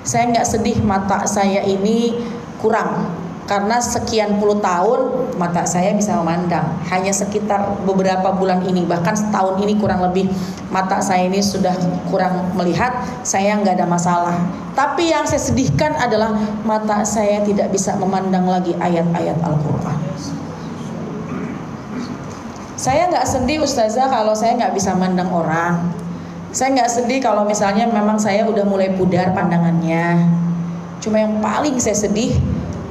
Saya nggak sedih mata saya ini kurang, karena sekian puluh tahun mata saya bisa memandang. Hanya sekitar beberapa bulan ini, bahkan setahun ini kurang lebih, mata saya ini sudah kurang melihat. Saya nggak ada masalah. Tapi yang saya sedihkan adalah mata saya tidak bisa memandang lagi ayat-ayat Al-Quran. Saya nggak sedih Ustazah kalau saya nggak bisa mandang orang. Saya nggak sedih kalau misalnya memang saya udah mulai pudar pandangannya. Cuma yang paling saya sedih,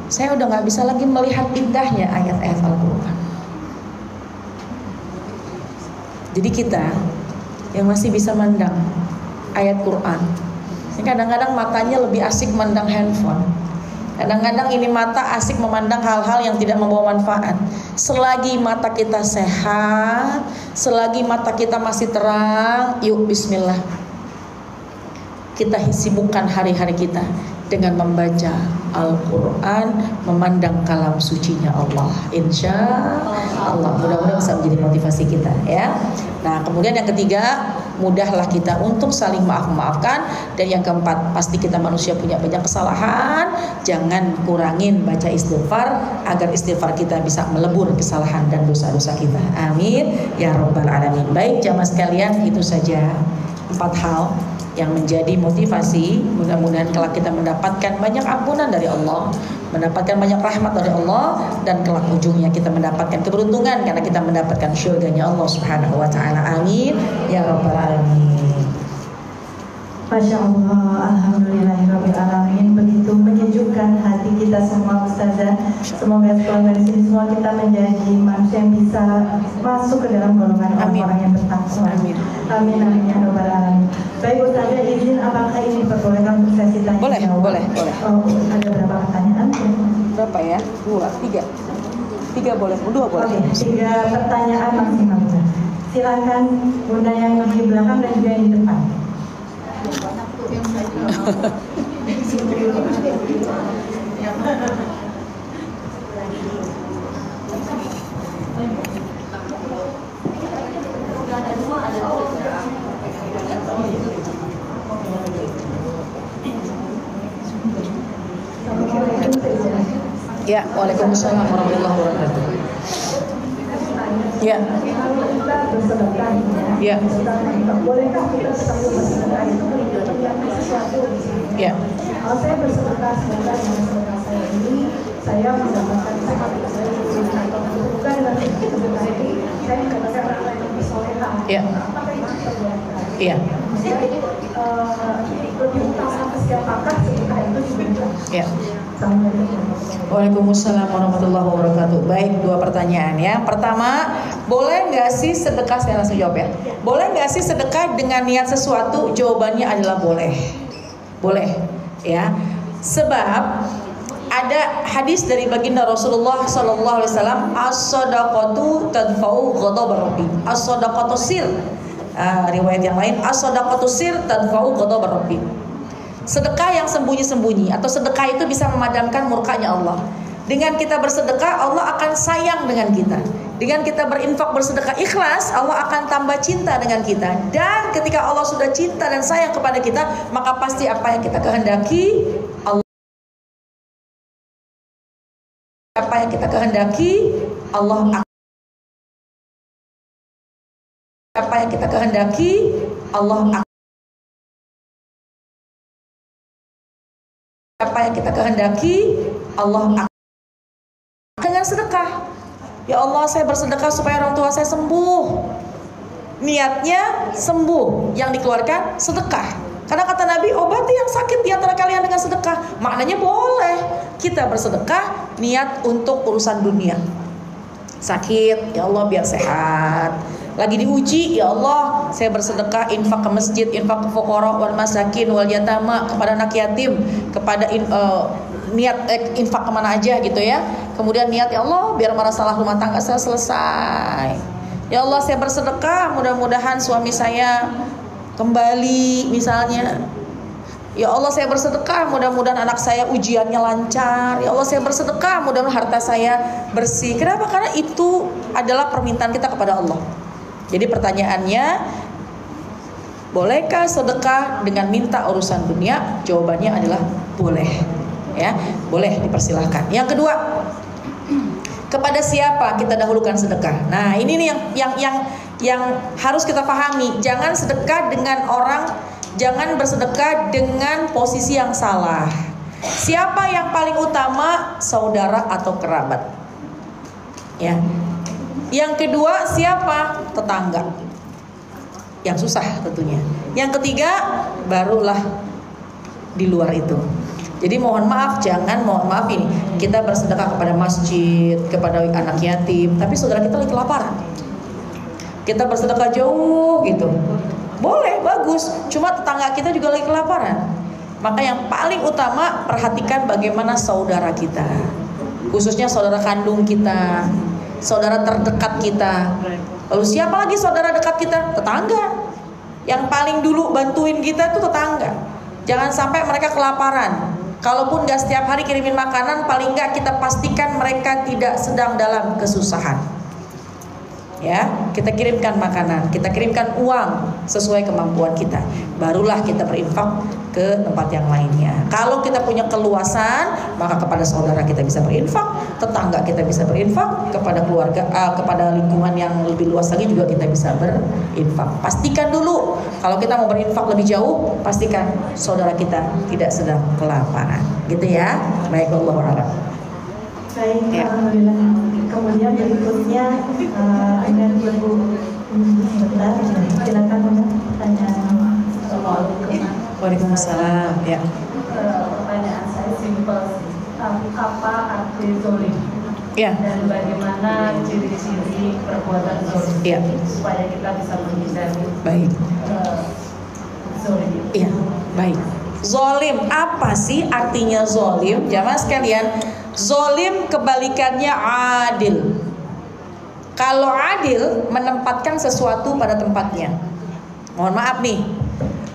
saya udah nggak bisa lagi melihat indahnya ayat-ayat Al-Quran. Jadi kita yang masih bisa mandang ayat Quran, kadang-kadang matanya lebih asik mandang handphone. Kadang-kadang ini mata asik memandang hal-hal yang tidak membawa manfaat. Selagi mata kita sehat, selagi mata kita masih terang, yuk bismillah, kita sibukkan hari-hari kita dengan membaca Al-Quran, memandang kalam sucinya Allah. Insya Allah, mudah-mudahan bisa menjadi motivasi kita ya. Nah, kemudian yang ketiga, mudahlah kita untuk saling maaf-maafkan. Dan yang keempat, pasti kita manusia punya banyak kesalahan. Jangan kurangin baca istighfar, agar istighfar kita bisa melebur kesalahan dan dosa-dosa kita. Amin ya rabbal alamin. Baik jamaah sekalian, itu saja 4 hal yang menjadi motivasi. Mudah-mudahan kelak kita mendapatkan banyak ampunan dari Allah, mendapatkan banyak rahmat dari Allah, dan kelak ujungnya kita mendapatkan keberuntungan karena kita mendapatkan syurganya Allah Subhanahu wa taala. Amin ya rabbal alamin. Masya Allah, alhamdulillahirabbil alamin. Begitu menyejukkan hati kita semua Ustazah. Semoga setelah dari sini semua kita menjadi manusia yang bisa masuk ke dalam golongan orang-orang yang bertakwa. Amin. Amin amin ya rabbal alamin. Baik Ustazah, izin apakah ini diperbolehkan untuk sesi tanya jawab? Boleh. Oh, ada berapa pertanyaan? Berapa ya? 2, 3. 3 boleh, 2 boleh. Oke, 3 pertanyaan maksimal. Silakan Bunda yang di belakang dan juga yang di depan. Ya, waalaikumsalam warahmatullahi wabarakatuh. Ya. Ya. Bolehkah kita selalu bersedekah itu menjadi sesuatu? Ya. Kalau saya bersedekah dengan sedekah saya ini, saya mendapatkan sesuatu saya atau bukan dengan sedekah ini, saya mendapatkan orang yang lebih solehah. Ya. Apakah itu terjadi? Iya. Lebih utama ke siapakah sedekah itu diberikan? Ya. Waalaikumsalam warahmatullahi wabarakatuh. Baik, 2 pertanyaan ya. Pertama, boleh nggak sih sedekah? Saya langsung jawab ya. Boleh nggak sih sedekah dengan niat sesuatu? Jawabannya adalah boleh. Boleh ya. Sebab ada hadis dari baginda Rasulullah sallallahu alaihi wasallam, as-shadaqatu tadfa'u ghadabar rabbi. As-shadaqatu sir. Riwayat yang lain, as-shadaqatu sir tadfa'u ghadabar rabbi. Sedekah yang sembunyi-sembunyi atau sedekah itu bisa memadamkan murkanya Allah. Dengan kita bersedekah, Allah akan sayang dengan kita. Dengan kita berinfak bersedekah ikhlas, Allah akan tambah cinta dengan kita. Dan ketika Allah sudah cinta dan sayang kepada kita, maka pasti apa yang kita kehendaki, Allah akan dengan sedekah. Ya Allah, saya bersedekah supaya orang tua saya sembuh. Niatnya sembuh, yang dikeluarkan sedekah. Karena kata Nabi, obati yang sakit di antara kalian dengan sedekah. Maknanya boleh kita bersedekah niat untuk urusan dunia. Sakit, ya Allah biar sehat. Lagi diuji, ya Allah, saya bersedekah infak ke masjid, infak ke fuqara wal masakin wal yatama, kepada anak yatim, kepada niat infak kemana aja gitu ya. Kemudian niat, ya Allah biar masalah rumah tangga saya selesai. Ya Allah saya bersedekah, mudah-mudahan suami saya kembali misalnya. Ya Allah saya bersedekah, mudah-mudahan anak saya ujiannya lancar. Ya Allah saya bersedekah, mudah-mudahan harta saya bersih. Kenapa? Karena itu adalah permintaan kita kepada Allah. Jadi pertanyaannya, bolehkah sedekah dengan minta urusan dunia? Jawabannya adalah boleh. Ya, boleh, dipersilahkan. Yang kedua, kepada siapa kita dahulukan sedekah? Nah, ini nih yang harus kita pahami. Jangan sedekah dengan orang, jangan bersedekah dengan posisi yang salah. Siapa yang paling utama? Saudara atau kerabat. Ya. Yang kedua siapa? Tetangga. Yang susah tentunya. Yang ketiga barulah di luar itu. Jadi mohon maaf ini kita bersedekah kepada masjid, kepada anak yatim, tapi saudara kita lagi kelaparan. Kita bersedekah jauh gitu. Boleh, bagus. Cuma tetangga kita juga lagi kelaparan. Maka yang paling utama perhatikan bagaimana saudara kita. Khususnya saudara kandung kita, saudara terdekat kita. Lalu siapa lagi saudara dekat kita? Tetangga. Yang paling dulu bantuin kita itu tetangga. Jangan sampai mereka kelaparan. Kalaupun gak setiap hari kirimin makanan, paling gak kita pastikan mereka tidak sedang dalam kesusahan. Ya, kita kirimkan makanan, kita kirimkan uang sesuai kemampuan kita. Barulah kita berinfak ke tempat yang lainnya. Kalau kita punya keluasan, maka kepada saudara kita bisa berinfak, tetangga kita bisa berinfak, kepada keluarga, kepada lingkungan yang lebih luas lagi juga kita bisa berinfak. Pastikan dulu, kalau kita mau berinfak lebih jauh, pastikan saudara kita tidak sedang kelaparan. Gitu ya. Baik, wallahu a'lam. Baik, ya. Alhamdulillah. Kemudian berikutnya dengan Ibu sebentar, silakan pertanyaan. Assalamualaikum. Waalaikumsalam. Ya. Pertanyaan saya simpel sih. Apa arti zolim? Ya. Dan bagaimana ciri-ciri perbuatan zolim? Ya. Supaya kita bisa menghindari. Baik. Zolim. Iya. Baik. Zolim, apa sih artinya zolim? Jamaah sekalian, zolim kebalikannya adil. Kalau adil menempatkan sesuatu pada tempatnya. Mohon maaf nih,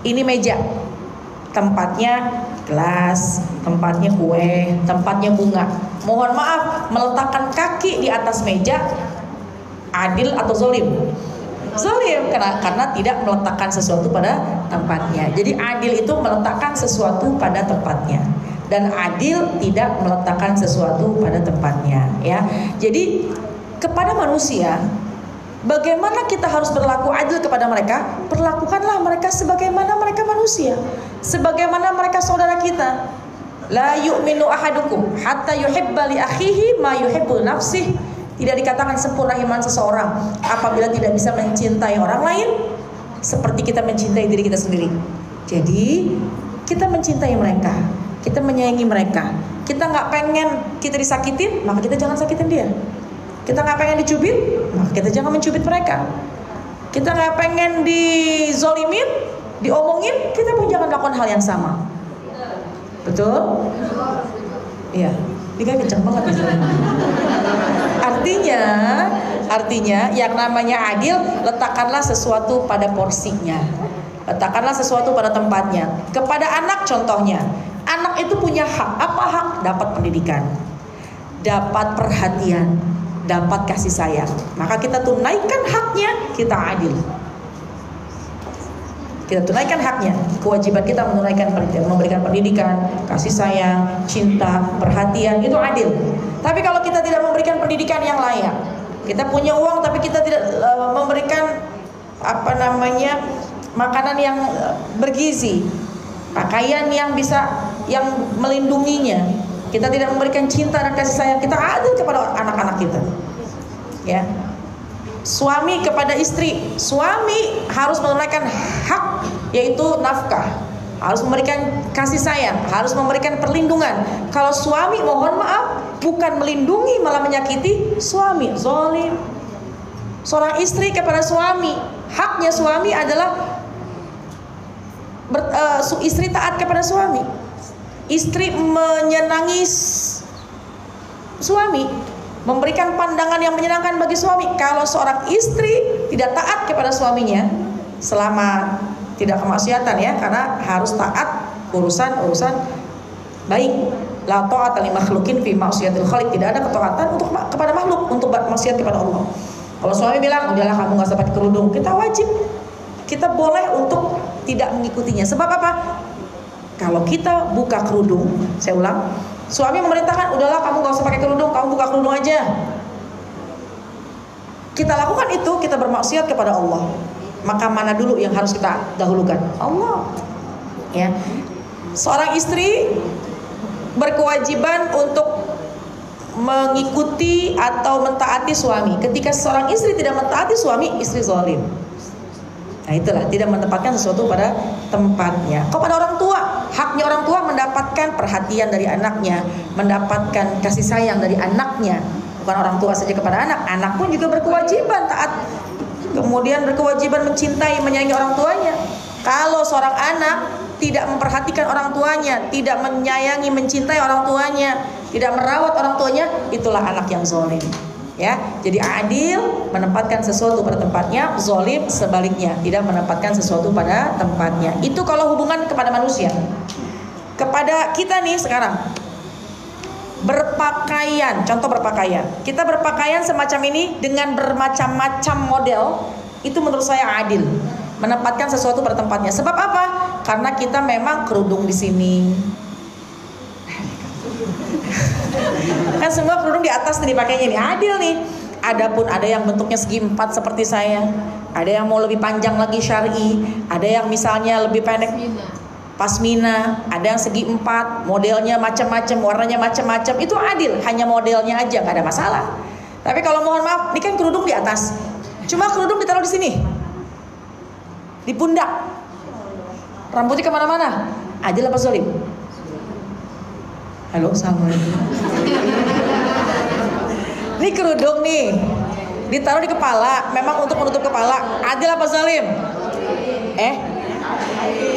ini meja, tempatnya gelas, tempatnya kue, tempatnya bunga. Mohon maaf, meletakkan kaki di atas meja adil atau zolim? Zolim, karena tidak meletakkan sesuatu pada tempatnya. Jadi adil itu meletakkan sesuatu pada tempatnya, dan adil tidak meletakkan sesuatu pada tempatnya. Ya, jadi kepada manusia, bagaimana kita harus berlaku adil kepada mereka? Perlakukanlah mereka sebagaimana mereka manusia, sebagaimana mereka saudara kita. La yu'minu ahadukum hatta yuhibba li akhihi ma yuhibbu nafsihi. Tidak dikatakan sempurna iman seseorang apabila tidak bisa mencintai orang lain seperti kita mencintai diri kita sendiri. Jadi kita mencintai mereka, kita menyayangi mereka. Kita nggak pengen kita disakitin, maka kita jangan sakitin dia. Kita nggak pengen dicubit, maka kita jangan mencubit mereka. Kita nggak pengen dizolimin, diomongin, kita pun jangan lakukan hal yang sama. Betul? Iya. Dia kenceng banget. Artinya yang namanya adil, letakkanlah sesuatu pada porsinya. Letakkanlah sesuatu pada tempatnya. Kepada anak contohnya, anak itu punya hak. Apa hak? Dapat pendidikan, dapat perhatian, dapat kasih sayang. Maka kita tunaikan haknya, kita adil. Kita tunaikan haknya. Kewajiban kita memberikan pendidikan, kasih sayang, cinta, perhatian, itu adil. Tapi kalau kita tidak memberikan pendidikan yang layak, kita punya uang tapi kita tidak memberikan makanan yang bergizi, pakaian yang melindunginya, kita tidak memberikan cinta dan kasih sayang, kita adil kepada anak-anak kita. Ya. Suami kepada istri, suami harus menunaikan hak, yaitu nafkah, harus memberikan kasih sayang, harus memberikan perlindungan. Kalau suami, mohon maaf, bukan melindungi malah menyakiti, suami zalim. Seorang istri kepada suami, haknya suami adalah istri taat kepada suami. istri menyenangi suami, memberikan pandangan yang menyenangkan bagi suami. Kalau seorang istri tidak taat kepada suaminya selama tidak kemaksiatan ya, karena harus taat urusan baik. La ta'ata li makhluqin fi ma'siyatil khaliq. Tidak ada ketaatan untuk kepada makhluk untuk maksiat kepada Allah. Kalau suami bilang, udahlah kamu gak usah pakai kerudung, kita wajib, kita boleh untuk tidak mengikutinya. Sebab apa? Kalau kita buka kerudung, saya ulang, suami memerintahkan, udahlah kamu gak usah pakai kerudung, kamu buka kerudung aja. Kita lakukan itu, kita bermaksiat kepada Allah. Maka mana dulu yang harus kita dahulukan? Allah. Ya. Seorang istri berkewajiban untuk mengikuti atau mentaati suami. Ketika seorang istri tidak mentaati suami, istri zalim. Nah itulah, tidak menempatkan sesuatu pada tempatnya. Kepada orang tua, haknya orang tua mendapatkan perhatian dari anaknya, mendapatkan kasih sayang dari anaknya. Bukan orang tua saja kepada anak, anak pun juga berkewajiban taat. Kemudian berkewajiban mencintai, menyayangi orang tuanya. Kalau seorang anak tidak memperhatikan orang tuanya, tidak menyayangi, mencintai orang tuanya, tidak merawat orang tuanya, itulah anak yang zalim. Ya, jadi adil menempatkan sesuatu pada tempatnya, zalim sebaliknya, tidak menempatkan sesuatu pada tempatnya. Itu kalau hubungan kepada manusia. Kepada kita nih sekarang, berpakaian, contoh berpakaian. Kita berpakaian semacam ini dengan bermacam-macam model, itu menurut saya adil. Menempatkan sesuatu pada tempatnya. Sebab apa? Karena kita memang kerudung di sini. Kan semua kerudung di atas nih dipakainya nih, adil nih. Adapun ada yang bentuknya segi 4 seperti saya, ada yang mau lebih panjang lagi syar'i, ada yang misalnya lebih pendek pasmina, ada yang segi 4, modelnya macam-macam, warnanya macam-macam. Itu adil, hanya modelnya aja, nggak ada masalah. Tapi kalau mohon maaf, ini kan kerudung di atas, cuma kerudung ditaruh di sini, di pundak, rambutnya kemana-mana, adil apa zalim? Halo, assalamualaikum. Ini kerudung nih, ditaruh di kepala, memang untuk menutup kepala, adil apa zalim?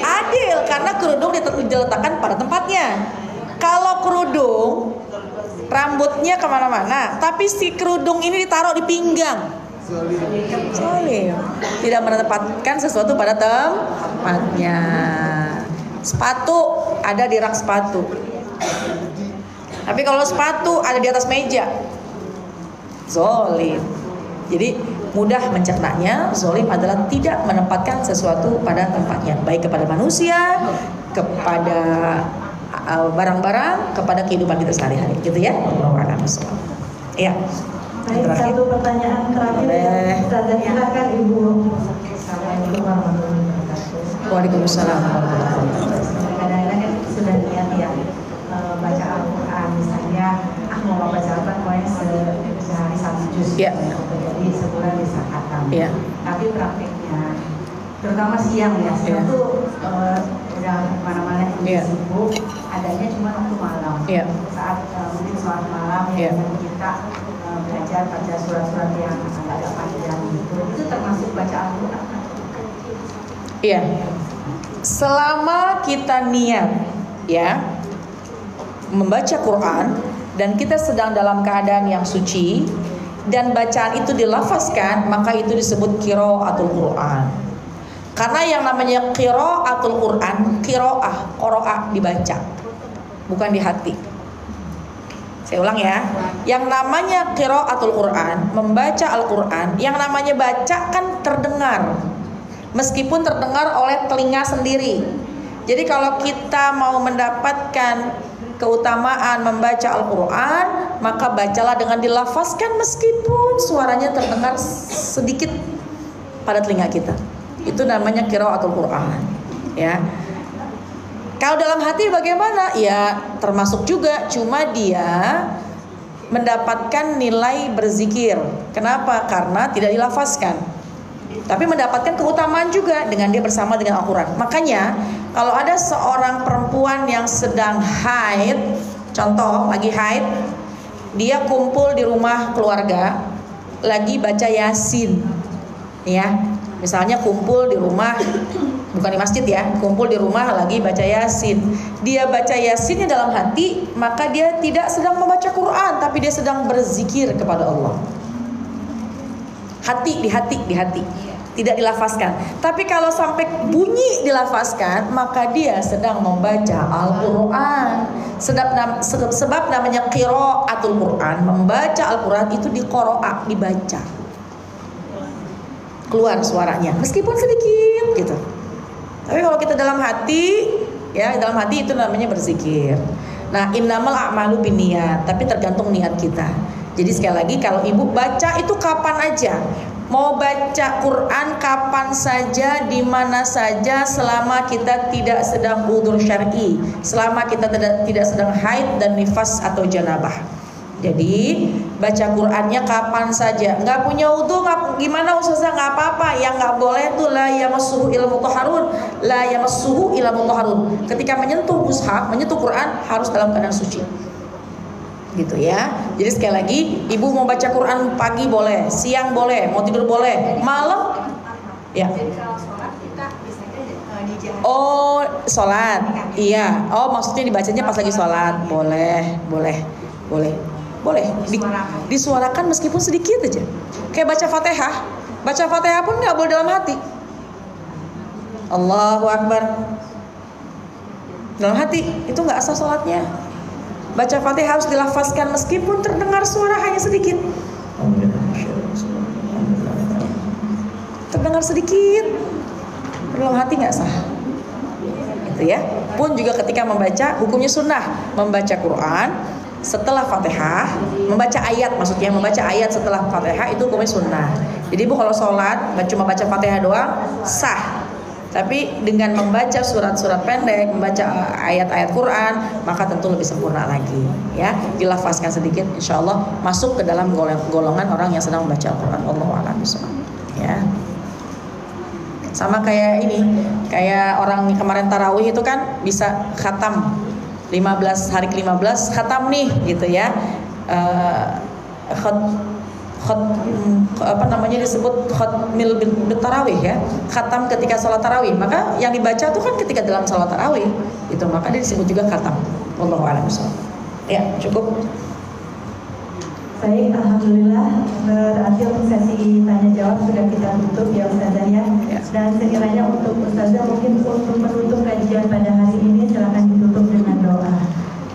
Adil, karena kerudung diletakkan pada tempatnya. Kalau kerudung, rambutnya kemana-mana, tapi si kerudung ini ditaruh di pinggang, zalim. Tidak menempatkan sesuatu pada tempatnya. Sepatu ada di rak sepatu, tapi kalau sepatu ada di atas meja, zalim. Jadi mudah mencernanya, zalim adalah tidak menempatkan sesuatu pada tempatnya, baik kepada manusia, kepada barang-barang, kepada kehidupan kita sehari-hari, gitu ya. Iya. Baik, satu pertanyaan terakhir. Ustazah, silakan Ibu. Assalamualaikum warahmatullahi wabarakatuh. Waalaikumsalam. Kadang-kadang kan sudah niat ya baca Al-Quran, misalnya mau baca Al-Quran pokoknya sehari 1 juz, ya. Jadi sebulan bisa khatam. Ya. Tapi praktiknya, terutama siang ya, siang tuh udah kemana-mana sibuk, adanya cuma waktu malam. Ya. Saat mungkin sholat malam ya. Dan kita belajar baca surat-surat yang agak panjang gitu, itu termasuk baca Al-Quran. Iya. Selama kita niat ya membaca Quran dan kita sedang dalam keadaan yang suci dan bacaan itu dilafazkan, maka itu disebut qiraatul Quran. Karena yang namanya qiraatul Quran, qiraah dibaca, bukan di hati. Saya ulang ya. Yang namanya qiraatul Quran, membaca Al-Quran, yang namanya baca kan terdengar, meskipun terdengar oleh telinga sendiri. Jadi kalau kita mau mendapatkan keutamaan membaca Al-Quran, maka bacalah dengan dilafazkan meskipun suaranya terdengar sedikit pada telinga kita. Itu namanya qiraatul Quran. Ya. Kalau dalam hati bagaimana? Ya termasuk juga, cuma dia mendapatkan nilai berzikir. Kenapa? Karena tidak dilafazkan, tapi mendapatkan keutamaan juga dengan dia bersama dengan Al-Quran. Makanya kalau ada seorang perempuan yang sedang haid, contoh lagi haid, dia kumpul di rumah keluarga lagi baca Yasin, ya, misalnya kumpul di rumah bukan di masjid ya, kumpul di rumah lagi baca Yasin. Dia baca Yasinnya dalam hati, maka dia tidak sedang membaca Quran, tapi dia sedang berzikir kepada Allah. Di hati, tidak dilafazkan. Tapi kalau sampai bunyi dilafazkan, maka dia sedang membaca Al-Quran. Sebab namanya qiraatul Quran, membaca Al-Quran itu diqara'a, dibaca, keluar suaranya, meskipun sedikit gitu. Tapi kalau kita dalam hati, ya dalam hati itu namanya berzikir. Nah, innamal a'malu binniyat, tapi tergantung niat kita. Jadi sekali lagi, kalau ibu baca itu kapan aja, mau baca Quran kapan saja, di mana saja, selama kita tidak sedang udhur syar'i, selama kita tidak sedang haid dan nifas atau janabah. Jadi baca Qurannya kapan saja. Nggak punya wudu, gimana ustazah? Nggak apa-apa. Yang nggak boleh tuh la yamassuhu illa mutahharun, la yamassuhu illa mutahharun. Ketika menyentuh mushaf, menyentuh Quran harus dalam keadaan suci. Gitu ya. Jadi sekali lagi, ibu mau baca Quran pagi boleh, siang boleh, mau tidur boleh, malam ya. Jadi kalau sholat kita biasanya dijahar. Oh, sholat. Iya. Oh, maksudnya dibacanya pas lagi sholat. Boleh. Disuarakan meskipun sedikit aja. Kayak baca Fatihah. Baca Fatihah pun nggak boleh dalam hati. Allahu Akbar. Dalam hati itu nggak sah sholatnya. Baca Fatihah harus dilafazkan meskipun terdengar suara hanya sedikit. Terdengar sedikit, dalam hati nggak sah. Gitu ya. Pun juga ketika membaca, hukumnya sunnah membaca Quran setelah Fatihah, membaca ayat, maksudnya membaca ayat setelah Fatihah itu hukumnya sunnah. Jadi ibu kalau sholat cuma baca Fatihah doang sah. Tapi dengan membaca surat-surat pendek, membaca ayat-ayat Quran, maka tentu lebih sempurna lagi. Ya, dilafazkan sedikit, insya Allah masuk ke dalam golongan orang yang sedang membaca Al-Quran. Allahu a'lam bishawab. Ya. Sama kayak ini, kayak orang kemarin tarawih itu kan bisa khatam 15 hari ke-15 khatam nih gitu ya. Apa namanya disebut khatmil tarawih ya, khatam ketika sholat tarawih. Maka yang dibaca itu kan ketika dalam sholat tarawih itu, maka dia disebut juga khatam. Wallahu a'lam bishawab. Ya, cukup. Baik, alhamdulillah berarti untuk sesi tanya jawab sudah kita tutup ya Ustazah ya. Dan sekiranya untuk Ustazah mungkin untuk menutup kajian pada hari ini silakan ditutup dengan doa.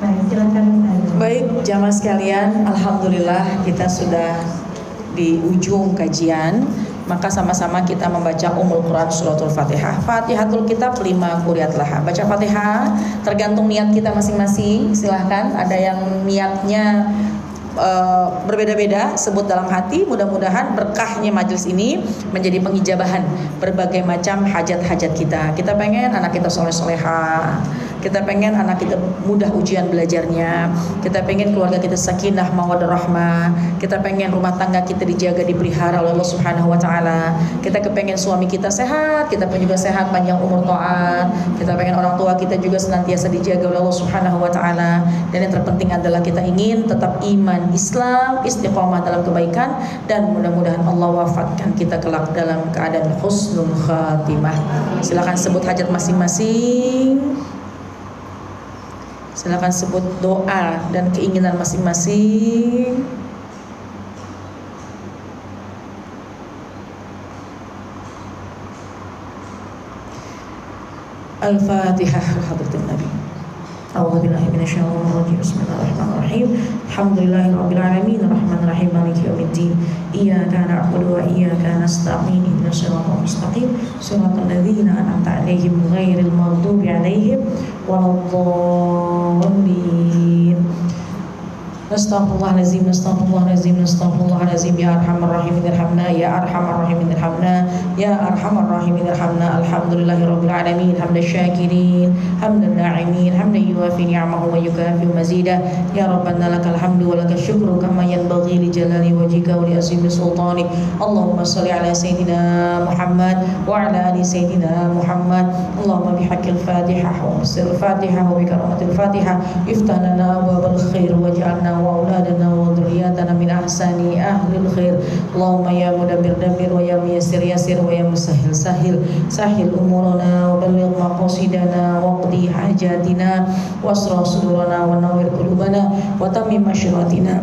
Baik, silakan Ustazah. Baik, jamaah sekalian, alhamdulillah kita sudah di ujung kajian. Maka sama-sama kita membaca Ummul Quran Suratul Fatihah. Fatihatul Kitab 5 quriat laha. Baca Fatihah tergantung niat kita masing-masing. Silahkan, ada yang niatnya berbeda-beda, sebut dalam hati. Mudah-mudahan berkahnya majelis ini menjadi pengijabahan berbagai macam hajat-hajat kita. Kita pengen anak kita soleh-soleha, kita pengen anak kita mudah ujian belajarnya, kita pengen keluarga kita sakinah mawaddah rahmah, kita pengen rumah tangga kita dijaga, dipelihara oleh Allah Subhanahu wa taala, kita kepengen suami kita sehat, kita pengen juga sehat panjang umur taat, kita pengen orang tua kita juga senantiasa dijaga oleh Allah Subhanahu wa taala, dan yang terpenting adalah kita ingin tetap iman Islam, istiqomah dalam kebaikan, dan mudah-mudahan Allah wafatkan kita kelak dalam keadaan husnul khatimah. Silakan sebut hajat masing-masing. Silakan sebut doa dan keinginan masing-masing. Al-Fatihah. Hadratin Nabi. A'udzu billahi minasyaitonir rajim. Bismillahirrahmanirrahim. Alhamdulillahirabbil alamin, arrahmanir rahim, maliki yaumiddin. Iyyaka na'budu wa iyyaka nasta'in. Ihdinas siratal mustaqim. Shiratal ladzina an'amta 'alaihim ghairil maghdubi 'alaihim waladdallin. Astaghfirullahalazim, astaghfirullahalazim, astaghfirullahalazim. Ya arhamar rahimin irhamna, ya arhamar rahimin irhamna, ya arhamar rahimin irhamna. Alhamdulillahirabbil alamin, hamdan syakirin, hamdan na'imin, hamdan yuwafi ni'amahu wa yukafi mazidah. Ya rabbana lakal hamdu wa lakal syukru kama yanbaghi li jalali wajhika wa li azimi sultanik. Allahumma shalli ala sayyidina Muhammad wa ala ali sayyidina Muhammad. Allahumma bihaqqil Fatihah wa bisirril Fatihah wa bi karamatil Fatihah iftah lana abwabal khair waj'alna وأولادنا وذرياتنا من أحسن أهل الخير اللهم يا مدبر دبر ويا ميسر يسر ويا مسهل سهل سهل أمورنا وبلغ مقاصدنا واقضي حاجاتنا واسرع صدورنا ونور قلوبنا وتمم مشروعاتنا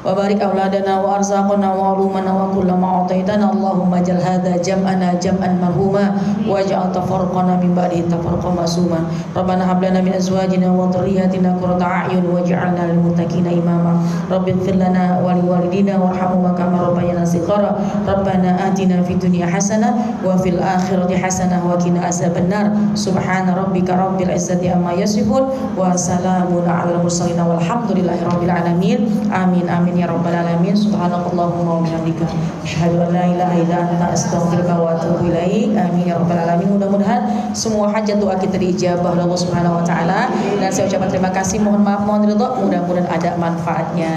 وبارك أولادنا وأرزاقنا وعلومنا وكل ما أعطيتنا اللهم اجعل هذا جمعنا جمعا مرحوما واجعل تفرقنا من بعده تفرقا معصوما ربنا هب لنا من أزواجنا وذرياتنا قرة أعين واجعلنا للمتقين إماما رب اغفر لنا ولوالدينا وارحمهما كما ربيانا صغارا ربنا آتنا في الدنيا حسنة وفي الآخرة حسنة وقنا عذاب النار سبحان ربك رب العزة عما يصفون وسلام على المرسلين والحمد لله رب العالمين آمين آمين ya rabbal alamin subhanakallahumma wa bihamdika asyhadu an la ilaha illa anta astaghfiruka wa atubu ilaik amin ya rabbal alamin. Mudah-mudahan semua hajat doa kita diijabah oleh Allah Subhanahu wa taala dan saya ucapkan terima kasih, mohon maaf, mohon ridha, mudah-mudahan ada manfaatnya.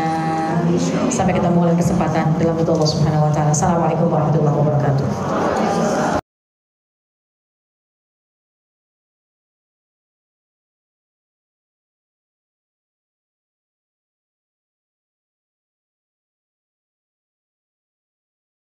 Sampai ketemu lagi kesempatan dalam Allah Subhanahu wa taala. Assalamualaikum warahmatullahi wabarakatuh.